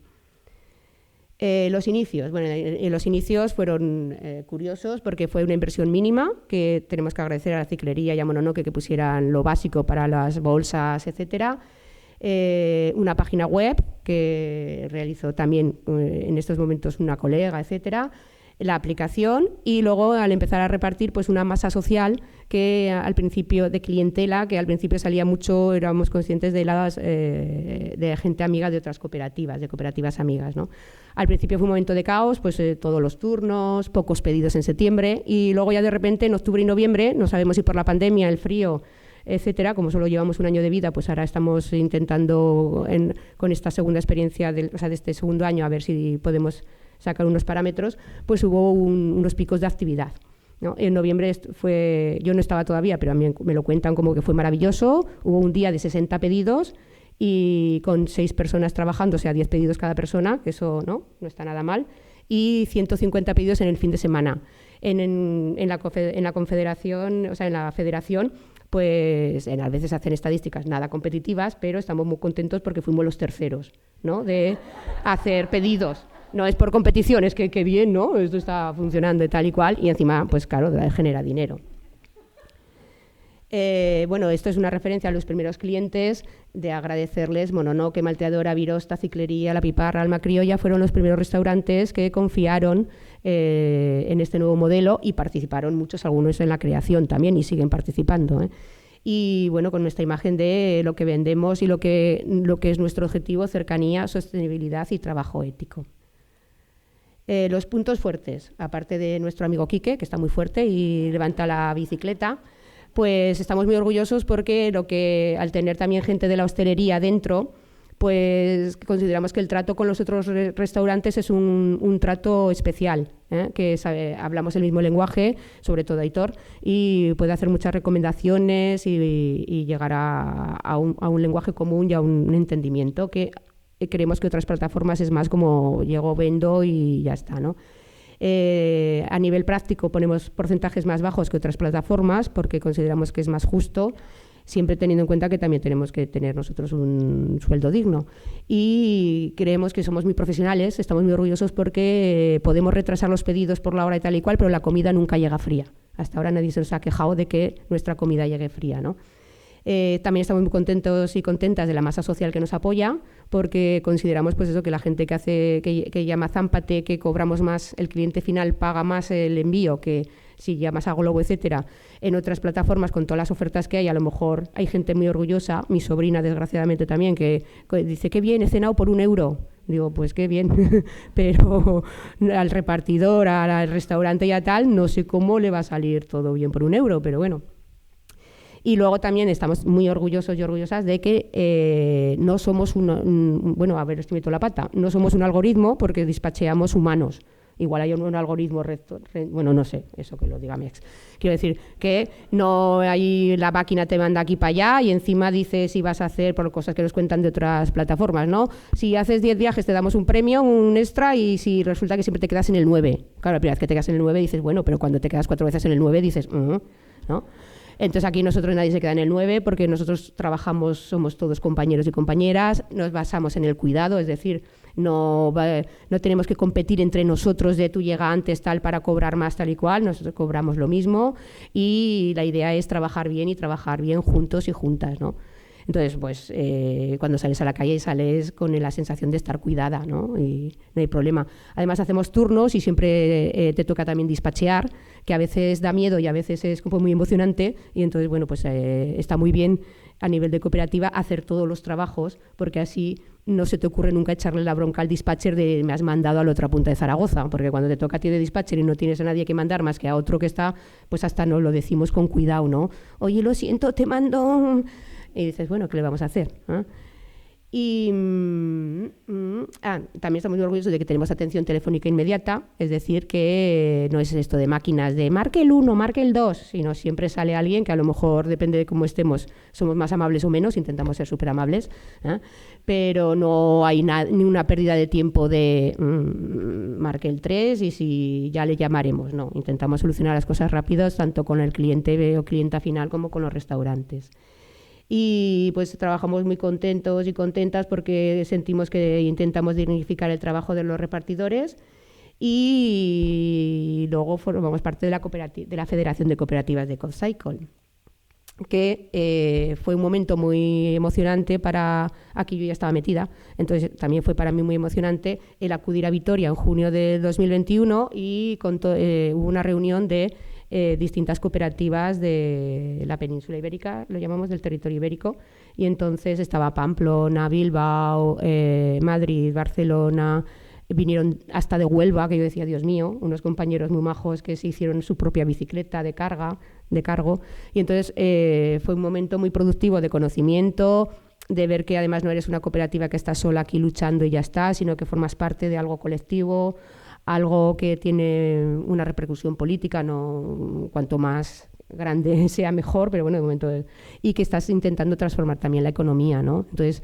Los inicios. Bueno, los inicios fueron curiosos porque fue una inversión mínima que tenemos que agradecer a la Ciclería y a Mononoke que pusieran lo básico para las bolsas, etcétera. Una página web que realizó también en estos momentos una colega, etcétera. La aplicación y luego al empezar a repartir pues una masa social que al principio de clientela, que al principio salía mucho, éramos conscientes de de gente amiga de otras cooperativas, de cooperativas amigas, ¿no? Al principio fue un momento de caos, pues todos los turnos, pocos pedidos en septiembre y luego ya de repente en octubre y noviembre, no sabemos si por la pandemia, el frío, etcétera, como solo llevamos un año de vida, pues ahora estamos intentando con esta segunda experiencia de este segundo año a ver si podemos sacar unos parámetros, pues hubo unos picos de actividad, ¿no? En noviembre yo no estaba todavía, pero a mí me lo cuentan como que fue maravilloso, hubo un día de 60 pedidos y con 6 personas trabajando, o sea, 10 pedidos cada persona, que eso no está nada mal, y 150 pedidos en el fin de semana. En la confederación, o sea, en la federación, pues a veces hacen estadísticas nada competitivas, pero estamos muy contentos porque fuimos los terceros, ¿no? De hacer pedidos. No es por competición, es que bien, ¿no? Esto está funcionando y tal y cual, y encima, pues claro, genera dinero. Bueno, esto es una referencia a los primeros clientes, de agradecerles, Mononoke, Malteadora, Virosta, Ciclería, La Piparra, Alma Criolla, fueron los primeros restaurantes que confiaron en este nuevo modelo y participaron muchos, algunos en la creación también, y siguen participando, ¿eh? Y bueno, con nuestra imagen de lo que vendemos y lo que es nuestro objetivo, cercanía, sostenibilidad y trabajo ético. Los puntos fuertes, aparte de nuestro amigo Quique, que está muy fuerte y levanta la bicicleta, pues estamos muy orgullosos porque al tener también gente de la hostelería dentro, pues consideramos que el trato con los otros restaurantes es un trato especial, que hablamos el mismo lenguaje, sobre todo Aitor, y puede hacer muchas recomendaciones y llegar a un lenguaje común y a un entendimiento que creemos que otras plataformas es más como llego, vendo y ya está, ¿no? A nivel práctico ponemos porcentajes más bajos que otras plataformas porque consideramos que es más justo, siempre teniendo en cuenta que también tenemos que tener nosotros un sueldo digno. Y creemos que somos muy profesionales, estamos muy orgullosos porque podemos retrasar los pedidos por la hora y tal y cual, pero la comida nunca llega fría. Hasta ahora nadie se nos ha quejado de que nuestra comida llegue fría, ¿no? También estamos muy contentos y contentas de la masa social que nos apoya, porque consideramos pues eso, que la gente que llama Zámpate, que cobramos más, el cliente final paga más el envío que si llamas a Globo, etcétera. En otras plataformas, con todas las ofertas que hay, a lo mejor hay gente muy orgullosa, mi sobrina desgraciadamente también, que dice, qué bien, he cenado por €1. Digo, pues qué bien, pero al repartidor, al restaurante y a tal, no sé cómo le va a salir todo bien por €1, pero bueno. Y luego también estamos muy orgullosos y orgullosas de que no somos bueno, a ver, estoy metiendo la pata, no somos un algoritmo porque despacheamos humanos. Igual hay un algoritmo, bueno, no sé, eso que lo diga mi ex. Quiero decir que no hay, la máquina te manda aquí para allá y encima dice si vas a hacer, por cosas que nos cuentan de otras plataformas, ¿no? Si haces 10 viajes te damos un premio, un extra, y si resulta que siempre te quedas en el 9. Claro, la primera vez que te quedas en el 9 dices, bueno, pero cuando te quedas 4 veces en el 9 dices, ¿no? Entonces aquí nosotros nadie se queda en el 9 porque nosotros trabajamos, somos todos compañeros y compañeras, nos basamos en el cuidado, es decir, no tenemos que competir entre nosotros de tú llega antes tal para cobrar más tal y cual, nosotros cobramos lo mismo y la idea es trabajar bien y trabajar bien juntos y juntas, ¿no? Entonces, pues cuando sales a la calle sales con la sensación de estar cuidada, ¿no? Y no hay problema. Además hacemos turnos y siempre te toca también despachear, que a veces da miedo y a veces es como muy emocionante, y entonces, bueno, pues está muy bien a nivel de cooperativa hacer todos los trabajos, porque así no se te ocurre nunca echarle la bronca al dispatcher de me has mandado a la otra punta de Zaragoza, porque cuando te toca a ti de dispatcher y no tienes a nadie que mandar más que a otro que está, pues hasta no lo decimos con cuidado, ¿no? Oye, lo siento, te mando... Y dices, bueno, ¿qué le vamos a hacer? Y también estamos muy orgullosos de que tenemos atención telefónica inmediata, es decir, que no es esto de máquinas de marque el 1, marque el 2, sino siempre sale alguien que a lo mejor, depende de cómo estemos, somos más amables o menos, intentamos ser súper amables, pero no hay ni una pérdida de tiempo de marque el 3 y si ya le llamaremos, no, intentamos solucionar las cosas rápidas tanto con el cliente o clienta final como con los restaurantes. Y pues trabajamos muy contentos y contentas porque sentimos que intentamos dignificar el trabajo de los repartidores y luego formamos parte de la Federación de Cooperativas de CoopCycle, que fue un momento muy emocionante aquí yo ya estaba metida, entonces también fue para mí muy emocionante el acudir a Vitoria en junio de 2021 y hubo una reunión de distintas cooperativas de la península ibérica, lo llamamos del territorio ibérico, y entonces estaba Pamplona, Bilbao, Madrid, Barcelona, vinieron hasta de Huelva, que yo decía, Dios mío, unos compañeros muy majos que se hicieron su propia bicicleta de cargo, y entonces fue un momento muy productivo de conocimiento, de ver que además no eres una cooperativa que está sola aquí luchando y ya está, sino que formas parte de algo colectivo, algo que tiene una repercusión política, no cuanto más grande sea mejor, pero bueno, de momento, y que estás intentando transformar también la economía, ¿no? Entonces,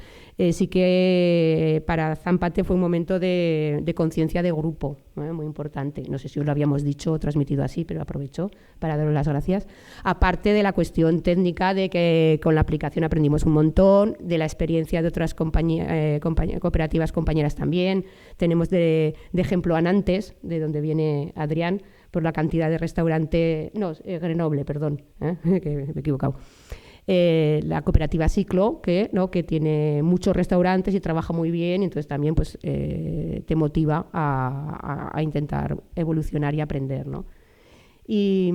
sí que para Zampate fue un momento de conciencia de grupo, muy importante. No sé si os lo habíamos dicho o transmitido así, pero aprovecho para daros las gracias. Aparte de la cuestión técnica de que con la aplicación aprendimos un montón, de la experiencia de otras cooperativas compañeras también. Tenemos de ejemplo a Nantes, de donde viene Adrián, por la cantidad de restaurante, Grenoble, perdón, que me he equivocado. La cooperativa Ciclo, que tiene muchos restaurantes y trabaja muy bien, y entonces también pues, te motiva a intentar evolucionar y aprender, ¿no? Y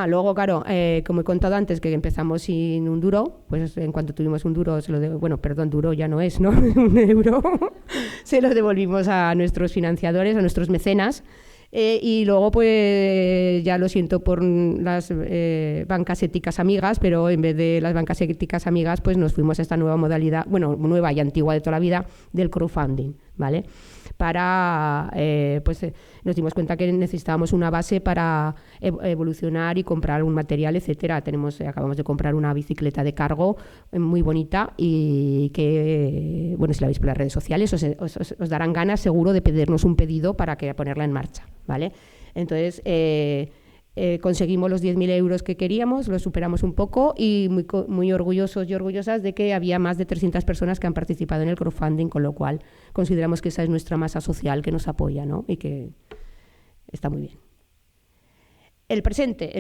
luego, claro, como he contado antes que empezamos sin un duro, pues en cuanto tuvimos un duro, duro ya no es, ¿no? un euro, se lo devolvimos a nuestros financiadores, a nuestros mecenas, y luego pues ya lo siento por las bancas éticas amigas, pero en vez de las bancas éticas amigas pues nos fuimos a esta nueva modalidad, nueva y antigua de toda la vida, del crowdfunding, ¿vale? Nos dimos cuenta que necesitábamos una base para evolucionar y comprar un material, etcétera. Acabamos de comprar una bicicleta de cargo muy bonita y que, si la veis por las redes sociales, os darán ganas seguro de pedirnos un pedido para ponerla en marcha, ¿vale? Entonces, conseguimos los 10.000 euros que queríamos, lo superamos un poco y muy orgullosos y orgullosas de que había más de 300 personas que han participado en el crowdfunding, con lo cual consideramos que esa es nuestra masa social que nos apoya, ¿no? Y que está muy bien. El presente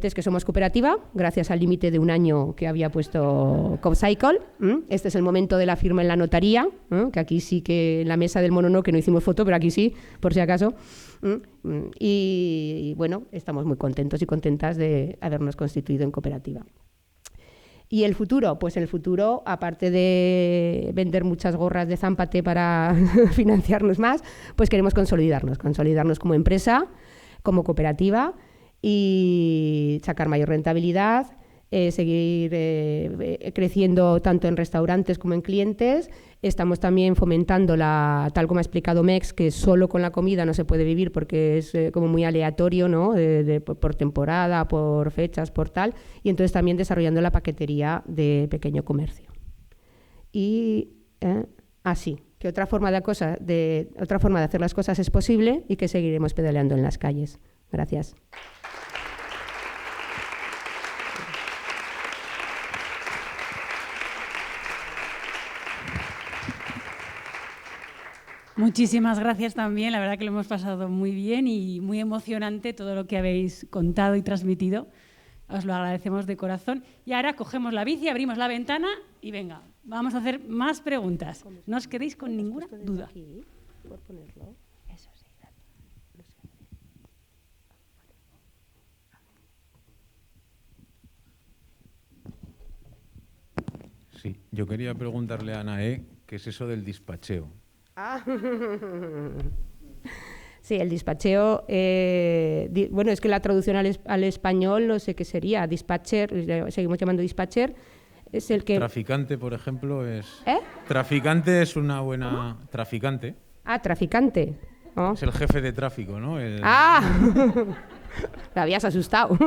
es que somos cooperativa, gracias al límite de un año que había puesto CoopCycle. Este es el momento de la firma en la notaría, que aquí sí que en la mesa del mono que no hicimos foto, pero aquí sí, por si acaso. Y bueno, estamos muy contentos y contentas de habernos constituido en cooperativa. ¿Y el futuro? Pues el futuro, aparte de vender muchas gorras de Zampate para financiarnos más, pues queremos consolidarnos como empresa, como cooperativa, y sacar mayor rentabilidad, seguir creciendo tanto en restaurantes como en clientes. Estamos también fomentando, tal como ha explicado Mex, que solo con la comida no se puede vivir porque es como muy aleatorio, ¿no? Por temporada, por fechas, por tal. Y entonces también desarrollando la paquetería de pequeño comercio. Y así, que otra forma de hacer las cosas es posible y que seguiremos pedaleando en las calles. Gracias. Muchísimas gracias también, la verdad que lo hemos pasado muy bien y muy emocionante todo lo que habéis contado y transmitido. Os lo agradecemos de corazón. Y ahora cogemos la bici, abrimos la ventana y venga, vamos a hacer más preguntas. No os quedéis con ninguna duda. Sí, yo quería preguntarle a Anaé qué es eso del dispacheo. Sí, el dispacheo, es que la traducción al español no sé qué sería, dispatcher, seguimos llamando dispatcher, es el que... Traficante, por ejemplo, es... ¿Eh? Traficante es una buena... Traficante. Ah, traficante. Oh. Es el jefe de tráfico, ¿no? ¡Ah! Me habías asustado.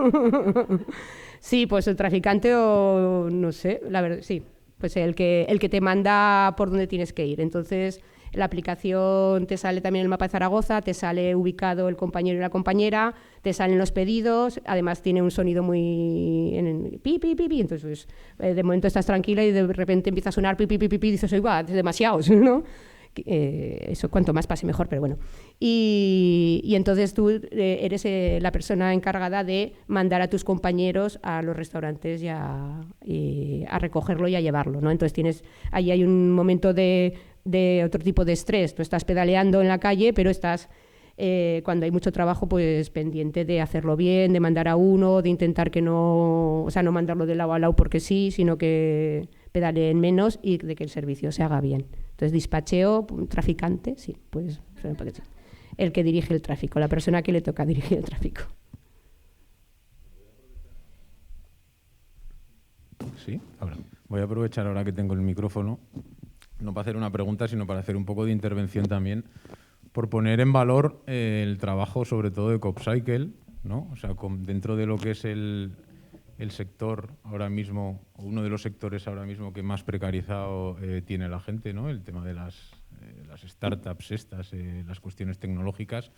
Sí, pues el traficante o no sé, la verdad, sí. Pues el que te manda por dónde tienes que ir. Entonces, la aplicación te sale también el mapa de Zaragoza, te sale ubicado el compañero y la compañera, te salen los pedidos, además tiene un sonido muy... pi, pi, pi, pi. Entonces, pues, de momento estás tranquila y de repente empieza a sonar pi, pi, pi, pi, pi, y dices, oiga, demasiados, ¿no? Eso cuanto más pase mejor, pero bueno. Y entonces tú eres la persona encargada de mandar a tus compañeros a los restaurantes y a recogerlo y a llevarlo, ¿no? Entonces ahí hay un momento de otro tipo de estrés. Tú estás pedaleando en la calle, pero estás, cuando hay mucho trabajo, pues pendiente de hacerlo bien, de mandar a uno, de intentar que no, o sea, no mandarlo de lado a lado porque sí, sino que pedaleen menos y de que el servicio se haga bien. Entonces, dispacheo, traficante, sí, pues el que dirige el tráfico, la persona que le toca dirigir el tráfico. Sí, ahora. Voy a aprovechar ahora que tengo el micrófono, no para hacer una pregunta, sino para hacer un poco de intervención también, por poner en valor el trabajo, sobre todo de CopCycle, ¿no? O sea, dentro de lo que es el sector ahora mismo, o uno de los sectores ahora mismo que más precarizado tiene la gente, ¿no? El tema de las startups estas, las cuestiones tecnológicas.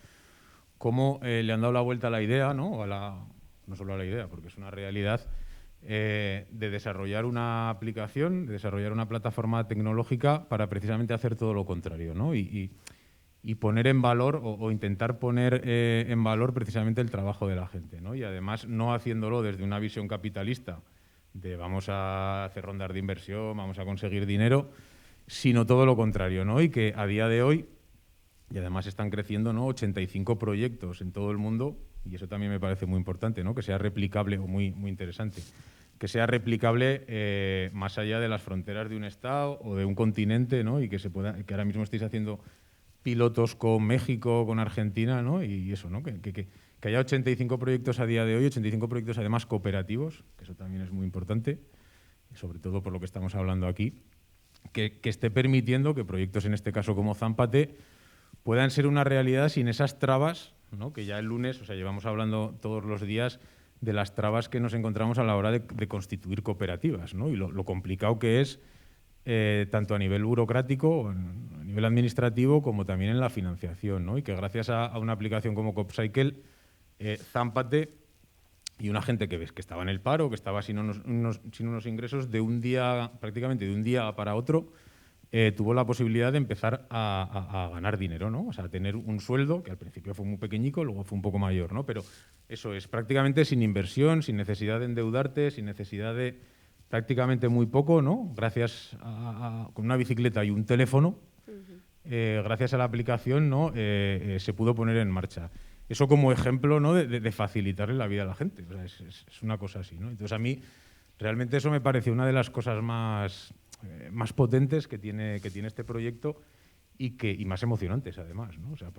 ¿Cómo le han dado la vuelta a la idea, ¿no? No solo a la idea, porque es una realidad, de desarrollar una aplicación, de desarrollar una plataforma tecnológica para precisamente hacer todo lo contrario, ¿no? Y poner en valor o intentar poner en valor precisamente el trabajo de la gente, ¿no? Y además no haciéndolo desde una visión capitalista de vamos a hacer rondas de inversión, vamos a conseguir dinero, sino todo lo contrario, ¿no? Y que a día de hoy, y además están creciendo, ¿no? 85 proyectos en todo el mundo, y eso también me parece muy importante, ¿no? Que sea replicable o muy interesante, que sea replicable más allá de las fronteras de un estado o de un continente, ¿no? Y que que ahora mismo estéis haciendo pilotos con México, con Argentina, ¿no? Y eso, ¿no? Que haya 85 proyectos a día de hoy, 85 proyectos además cooperativos, que eso también es muy importante, sobre todo por lo que estamos hablando aquí, que esté permitiendo que proyectos, en este caso como Zámpate, puedan ser una realidad sin esas trabas, ¿no? Que ya el lunes, o sea, llevamos hablando todos los días de las trabas que nos encontramos a la hora de constituir cooperativas, ¿no? Y lo complicado que es, tanto a nivel burocrático, a nivel administrativo, como también en la financiación, ¿no? Y que gracias a una aplicación como CopCycle, Zámpate y una gente que ves que estaba en el paro, que estaba sin unos ingresos, prácticamente de un día para otro, tuvo la posibilidad de empezar a ganar dinero, ¿no? O sea, tener un sueldo, que al principio fue muy pequeñico, luego fue un poco mayor, ¿no? Pero eso es prácticamente sin inversión, sin necesidad de endeudarte, sin necesidad de prácticamente muy poco, ¿no? Gracias con una bicicleta y un teléfono, gracias a la aplicación, ¿no? Se pudo poner en marcha. Eso como ejemplo, ¿no? de facilitarle la vida a la gente. O sea, es una cosa así, ¿no? Entonces a mí realmente eso me parece una de las cosas más potentes que tiene este proyecto y más emocionantes además, ¿no? O sea,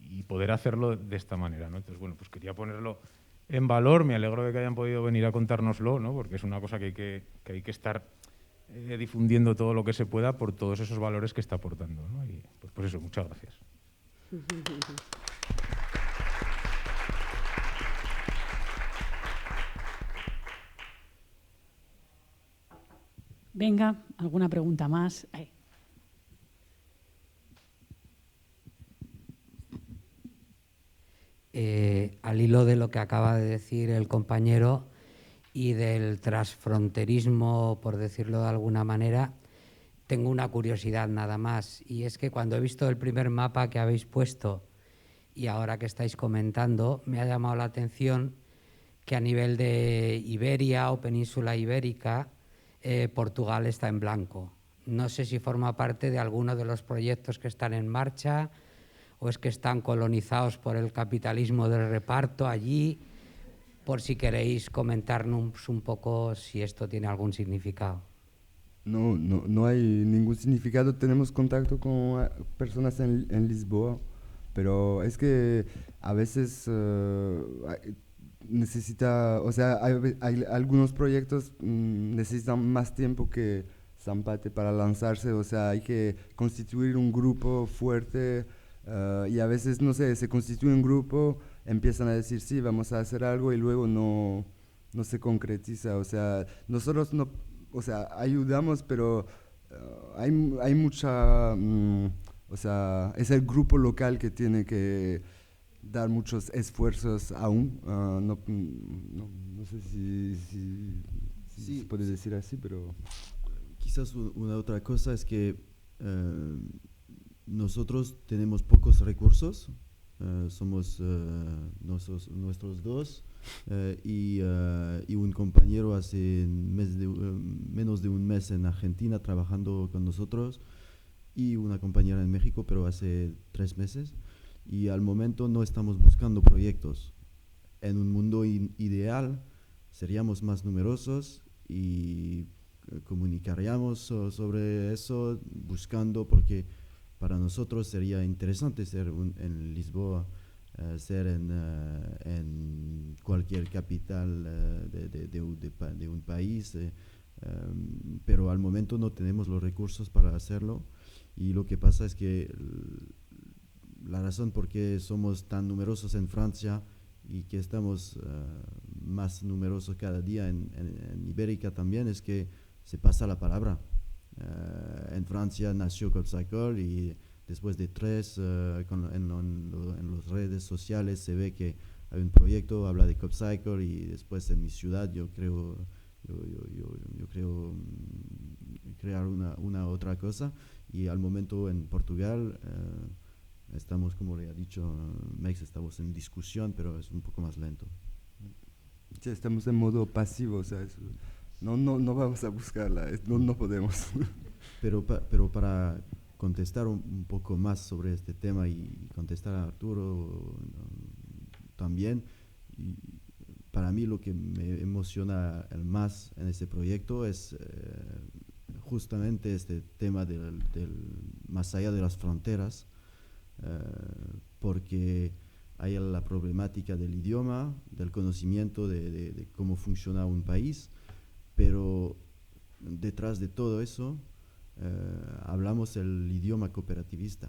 y poder hacerlo de esta manera, ¿no? Entonces, bueno, pues quería ponerlo en valor. Me alegro de que hayan podido venir a contárnoslo, ¿no? Porque es una cosa que hay que estar difundiendo todo lo que se pueda por todos esos valores que está aportando, ¿no? Y pues eso, muchas gracias. Venga, ¿alguna pregunta más? Ahí. Al hilo de lo que acaba de decir el compañero y del transfronterismo, por decirlo de alguna manera, tengo una curiosidad nada más, y es que cuando he visto el primer mapa que habéis puesto y ahora que estáis comentando, me ha llamado la atención que a nivel de Iberia o península ibérica, Portugal está en blanco. No sé si forma parte de alguno de los proyectos que están en marcha o es que están colonizados por el capitalismo del reparto allí, por si queréis comentarnos un poco si esto tiene algún significado. No hay ningún significado. Tenemos contacto con personas en Lisboa, pero es que a veces necesita, o sea, hay algunos proyectos necesitan más tiempo que Zampate para lanzarse, o sea, hay que constituir un grupo fuerte y a veces, no sé, se constituye un grupo, empiezan a decir sí, vamos a hacer algo y luego no se concretiza, o sea, nosotros no, o sea, ayudamos, pero hay mucha, o sea, es el grupo local que tiene que dar muchos esfuerzos aún, no sé si se puede decir así, pero... Quizás una otra cosa es que nosotros tenemos pocos recursos, somos nuestros dos y un compañero hace menos de un mes en Argentina trabajando con nosotros y una compañera en México, pero hace 3 meses. Y al momento no estamos buscando proyectos. En un mundo ideal seríamos más numerosos y comunicaríamos sobre eso buscando, porque para nosotros sería interesante ser en Lisboa, ser en cualquier capital de un país, pero al momento no tenemos los recursos para hacerlo y lo que pasa es que la razón por qué somos tan numerosos en Francia y que estamos más numerosos cada día en Ibérica también es que se pasa la palabra. En Francia nació CopCycle y después de 3 en las redes sociales se ve que hay un proyecto, habla de CopCycle y después en mi ciudad yo creo crear una otra cosa y al momento en Portugal estamos, como le ha dicho Mex, estamos en discusión, pero es un poco más lento. Sí, estamos en modo pasivo, o sea, no vamos a buscarla, no podemos. Pero para contestar un poco más sobre este tema y contestar a Arturo también, y para mí lo que me emociona el más en este proyecto es justamente este tema del más allá de las fronteras, porque hay la problemática del idioma, del conocimiento de cómo funciona un país, pero detrás de todo eso hablamos el idioma cooperativista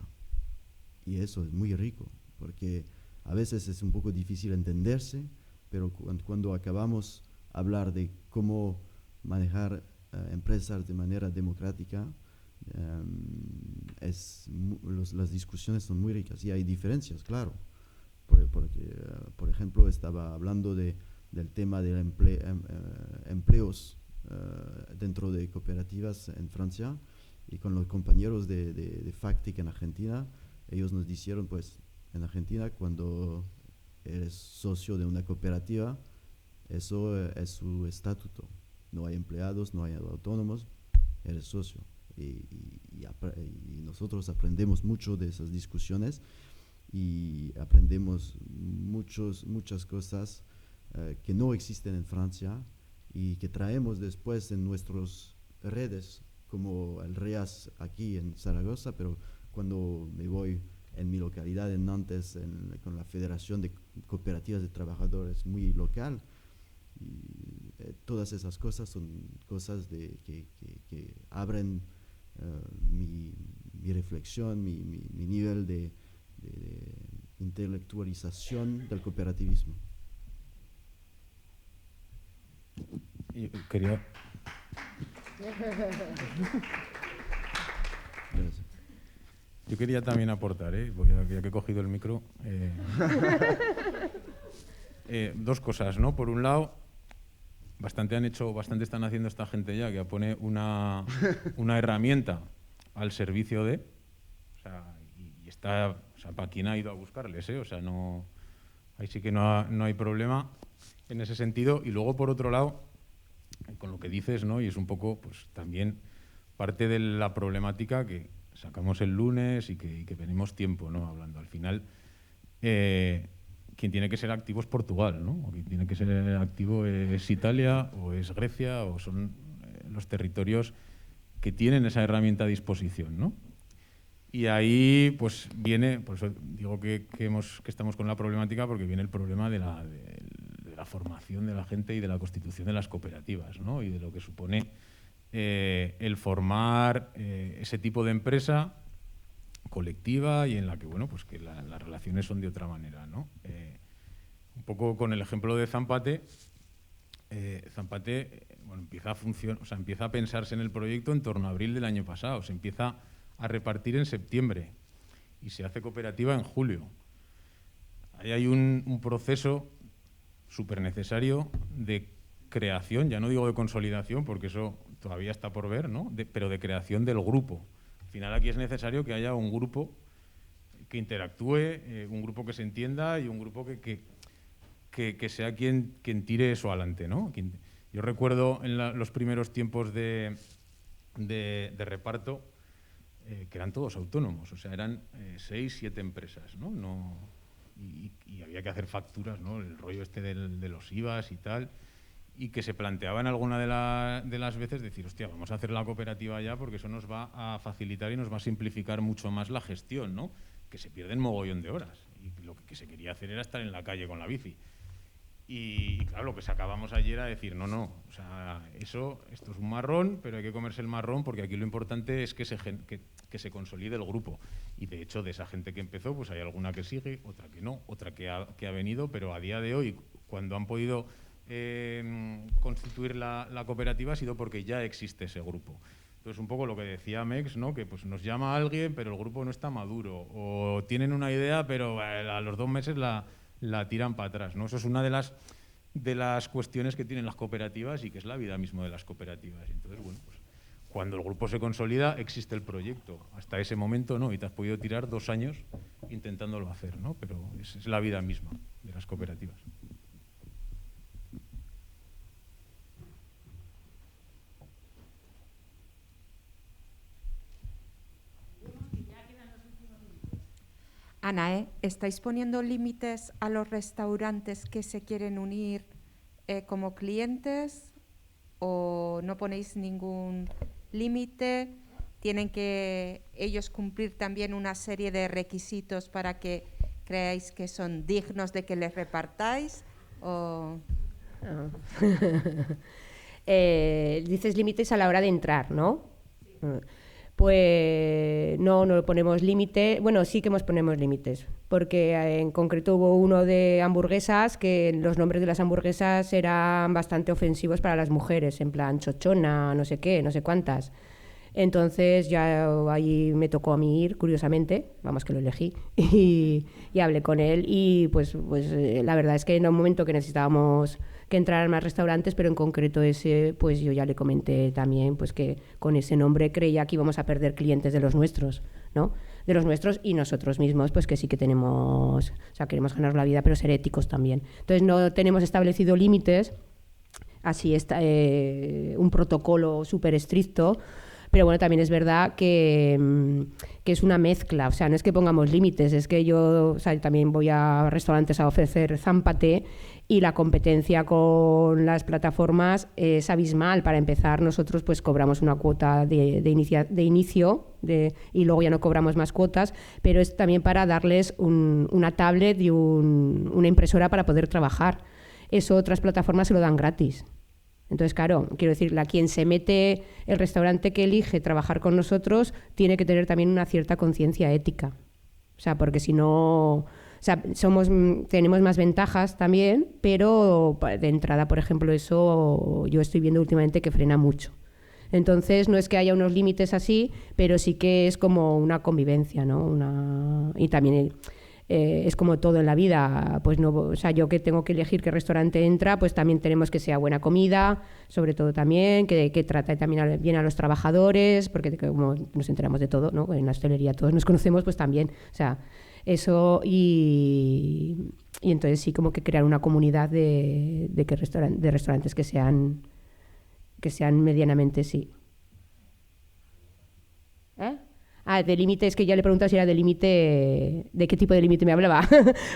y eso es muy rico, porque a veces es un poco difícil entenderse, pero cuando acabamos hablar de cómo manejar empresas de manera democrática, las discusiones son muy ricas y hay diferencias, claro, porque por ejemplo estaba hablando del tema de empleos dentro de cooperativas en Francia y con los compañeros de FACTIC en Argentina, ellos nos dijeron, pues en Argentina cuando eres socio de una cooperativa, eso es su estatuto, no hay empleados, no hay autónomos, eres socio. Y nosotros aprendemos mucho de esas discusiones y aprendemos muchas cosas que no existen en Francia y que traemos después en nuestras redes, como el REAS aquí en Zaragoza, pero cuando me voy en mi localidad, en Nantes, con la Federación de Cooperativas de Trabajadores muy local, y todas esas cosas son cosas que abren mi reflexión, mi nivel de intelectualización del cooperativismo. Y quería... Gracias. Yo quería también aportar, ya que he cogido el micro, 2 cosas, ¿no? Por un lado, bastante están haciendo esta gente ya, que pone una herramienta al servicio de, o sea, y está, o sea, para quien ha ido a buscarles, o sea, no, ahí sí que no hay problema en ese sentido. Y luego, por otro lado, con lo que dices, ¿no? Y es un poco, pues también parte de la problemática que sacamos el lunes y que tenemos tiempo, ¿no? Hablando. Al final, quien tiene que ser activo es Portugal, ¿no? O quien tiene que ser activo es Italia o es Grecia o son los territorios que tienen esa herramienta a disposición, ¿no? Y ahí pues viene, por eso digo que estamos con la problemática, porque viene el problema de la la formación de la gente y de la constitución de las cooperativas, ¿no? Y de lo que supone el formar ese tipo de empresa colectiva y en la que, bueno, pues que las relaciones son de otra manera, ¿no? Un poco con el ejemplo de Zampate, bueno, empieza a pensarse en el proyecto en torno a abril del año pasado, se empieza a repartir en septiembre y se hace cooperativa en julio. Ahí hay un proceso súper necesario de creación, ya no digo de consolidación, porque eso todavía está por ver, ¿no? Pero de creación del grupo. Al final aquí es necesario que haya un grupo que interactúe, un grupo que se entienda y un grupo que sea quien tire eso adelante, ¿no? Yo recuerdo en los primeros tiempos de reparto que eran todos autónomos, o sea, eran 6, 7 empresas, ¿no? Y había que hacer facturas, ¿no? El rollo este de los IVAs y tal, y que se planteaban alguna de las veces decir, hostia, vamos a hacer la cooperativa ya porque eso nos va a facilitar y nos va a simplificar mucho más la gestión, ¿no? Que se pierden mogollón de horas. Y lo que se quería hacer era estar en la calle con la bici. Y claro, lo que sacábamos ayer era decir, no, o sea, esto es un marrón, pero hay que comerse el marrón porque aquí lo importante es que se consolide el grupo. Y de hecho, de esa gente que empezó, pues hay alguna que sigue, otra que no, otra que ha venido, pero a día de hoy, cuando han podido constituir la cooperativa ha sido porque ya existe ese grupo. Entonces, un poco lo que decía Mex, ¿no? Que pues nos llama alguien, pero el grupo no está maduro, o tienen una idea, pero a los 2 meses la tiran para atrás, ¿no? Eso es una de las cuestiones que tienen las cooperativas y que es la vida misma de las cooperativas. Entonces, bueno, pues cuando el grupo se consolida, existe el proyecto. Hasta ese momento no, y te has podido tirar 2 años intentándolo hacer, ¿no? Pero es la vida misma de las cooperativas. Ana, ¿estáis poniendo límites a los restaurantes que se quieren unir como clientes o no ponéis ningún límite? ¿Tienen que ellos cumplir también una serie de requisitos para que creáis que son dignos de que les repartáis? ¿O? Dices límites a la hora de entrar, ¿no? Sí. Pues no ponemos límite. Bueno, sí que ponemos límites, porque en concreto hubo uno de hamburguesas que los nombres de las hamburguesas eran bastante ofensivos para las mujeres, en plan chochona, no sé qué, no sé cuántas. Entonces ya ahí me tocó a mí ir, curiosamente, vamos que lo elegí, y hablé con él y pues la verdad es que en un momento que necesitábamos que entraran más restaurantes, pero en concreto ese, pues yo ya le comenté también pues que con ese nombre creía que íbamos a perder clientes de los nuestros, ¿no? De los nuestros y nosotros mismos, pues que sí que tenemos, o sea, queremos ganar la vida, pero ser éticos también. Entonces no tenemos establecido límites, así está un protocolo súper estricto. Pero bueno, también es verdad que es una mezcla, o sea, no es que pongamos límites, es que yo también voy a restaurantes a ofrecer Zampate y la competencia con las plataformas es abismal. Para empezar, nosotros pues cobramos una cuota de inicio y luego ya no cobramos más cuotas, pero es también para darles una tablet y una impresora para poder trabajar. Eso otras plataformas se lo dan gratis. Entonces, claro, quiero decir, quien se mete, el restaurante que elige trabajar con nosotros tiene que tener también una cierta conciencia ética. O sea, porque si no, o sea, tenemos más ventajas también, pero de entrada, por ejemplo, eso yo estoy viendo últimamente que frena mucho. Entonces, no es que haya unos límites así, pero sí que es como una convivencia, ¿no? Y también es como todo en la vida, pues no, o sea, yo que tengo que elegir qué restaurante entra, pues también tenemos que sea buena comida, sobre todo también, que trate también bien a los trabajadores, porque como nos enteramos de todo, ¿no? En la hostelería todos nos conocemos, pues también, o sea, eso y entonces sí como que crear una comunidad de restaurantes que sean medianamente sí. De límite, es que ya le preguntado si era de límite, de qué tipo de límite me hablaba,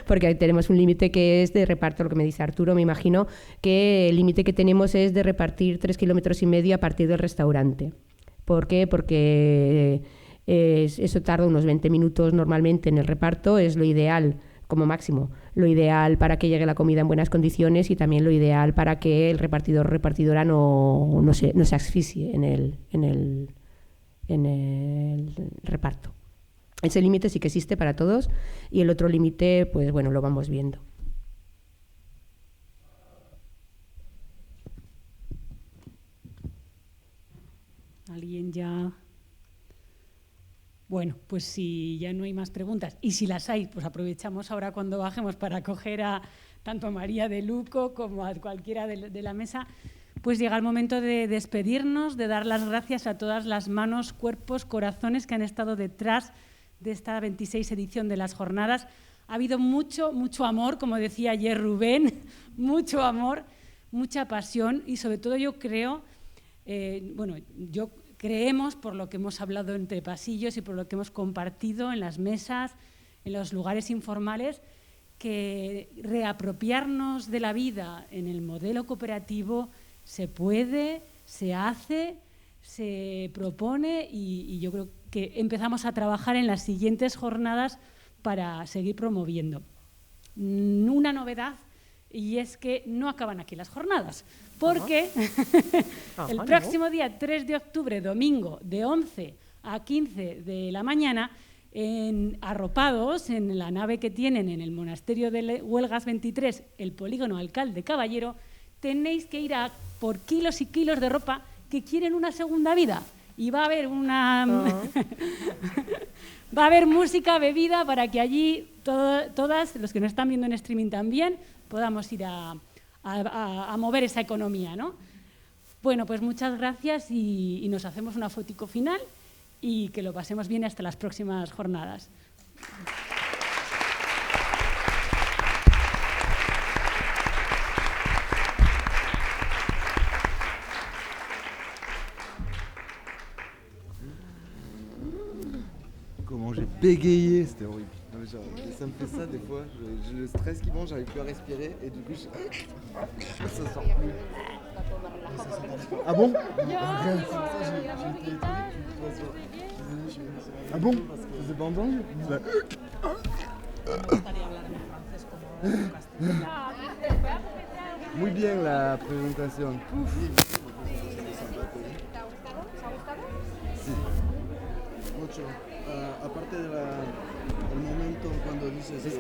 porque tenemos un límite que es de reparto, lo que me dice Arturo, me imagino que el límite que tenemos es de repartir 3,5 kilómetros a partir del restaurante. ¿Por qué? Porque eso tarda unos 20 minutos normalmente en el reparto, es lo ideal como máximo. Lo ideal para que llegue la comida en buenas condiciones y también lo ideal para que el repartidor o repartidora no se asfixie en el reparto. Ese límite sí que existe para todos y el otro límite, pues bueno, lo vamos viendo. ¿Alguien ya? Bueno, pues si ya no hay más preguntas, y si las hay, pues aprovechamos ahora cuando bajemos para acoger a tanto a María de Luco como a cualquiera de la mesa. Pues llega el momento de despedirnos, de dar las gracias a todas las manos, cuerpos, corazones que han estado detrás de esta 26 edición de las jornadas. Ha habido mucho, mucho amor, como decía ayer Rubén, mucho amor, mucha pasión y sobre todo yo creo, creemos, por lo que hemos hablado entre pasillos y por lo que hemos compartido en las mesas, en los lugares informales, que reapropiarnos de la vida en el modelo cooperativo se puede, se hace, se propone y yo creo que empezamos a trabajar en las siguientes jornadas para seguir promoviendo. Una novedad, y es que no acaban aquí las jornadas, porque el próximo día 3 de octubre, domingo, de 11 a 15 de la mañana, arropados en la nave que tienen en el Monasterio de Huelgas 23, el polígono Alcalde Caballero, tenéis que ir a por kilos y kilos de ropa que quieren una segunda vida. Y va a haber va a haber música, bebida, para que allí todas, los que nos están viendo en streaming también, podamos ir a mover esa economía, ¿no? Bueno, pues muchas gracias y nos hacemos una fotico final y que lo pasemos bien hasta las próximas jornadas. Comment j'ai bégayé, c'était horrible. Non, mais genre, ça me fait ça des fois, j'ai le stress qui monte, j'arrive plus à respirer et du coup ça sort plus. Ah bon? Ah bon? C'est pas entendu? Muy bien la presentación. Sí. Mucho. Aparte del momento cuando dices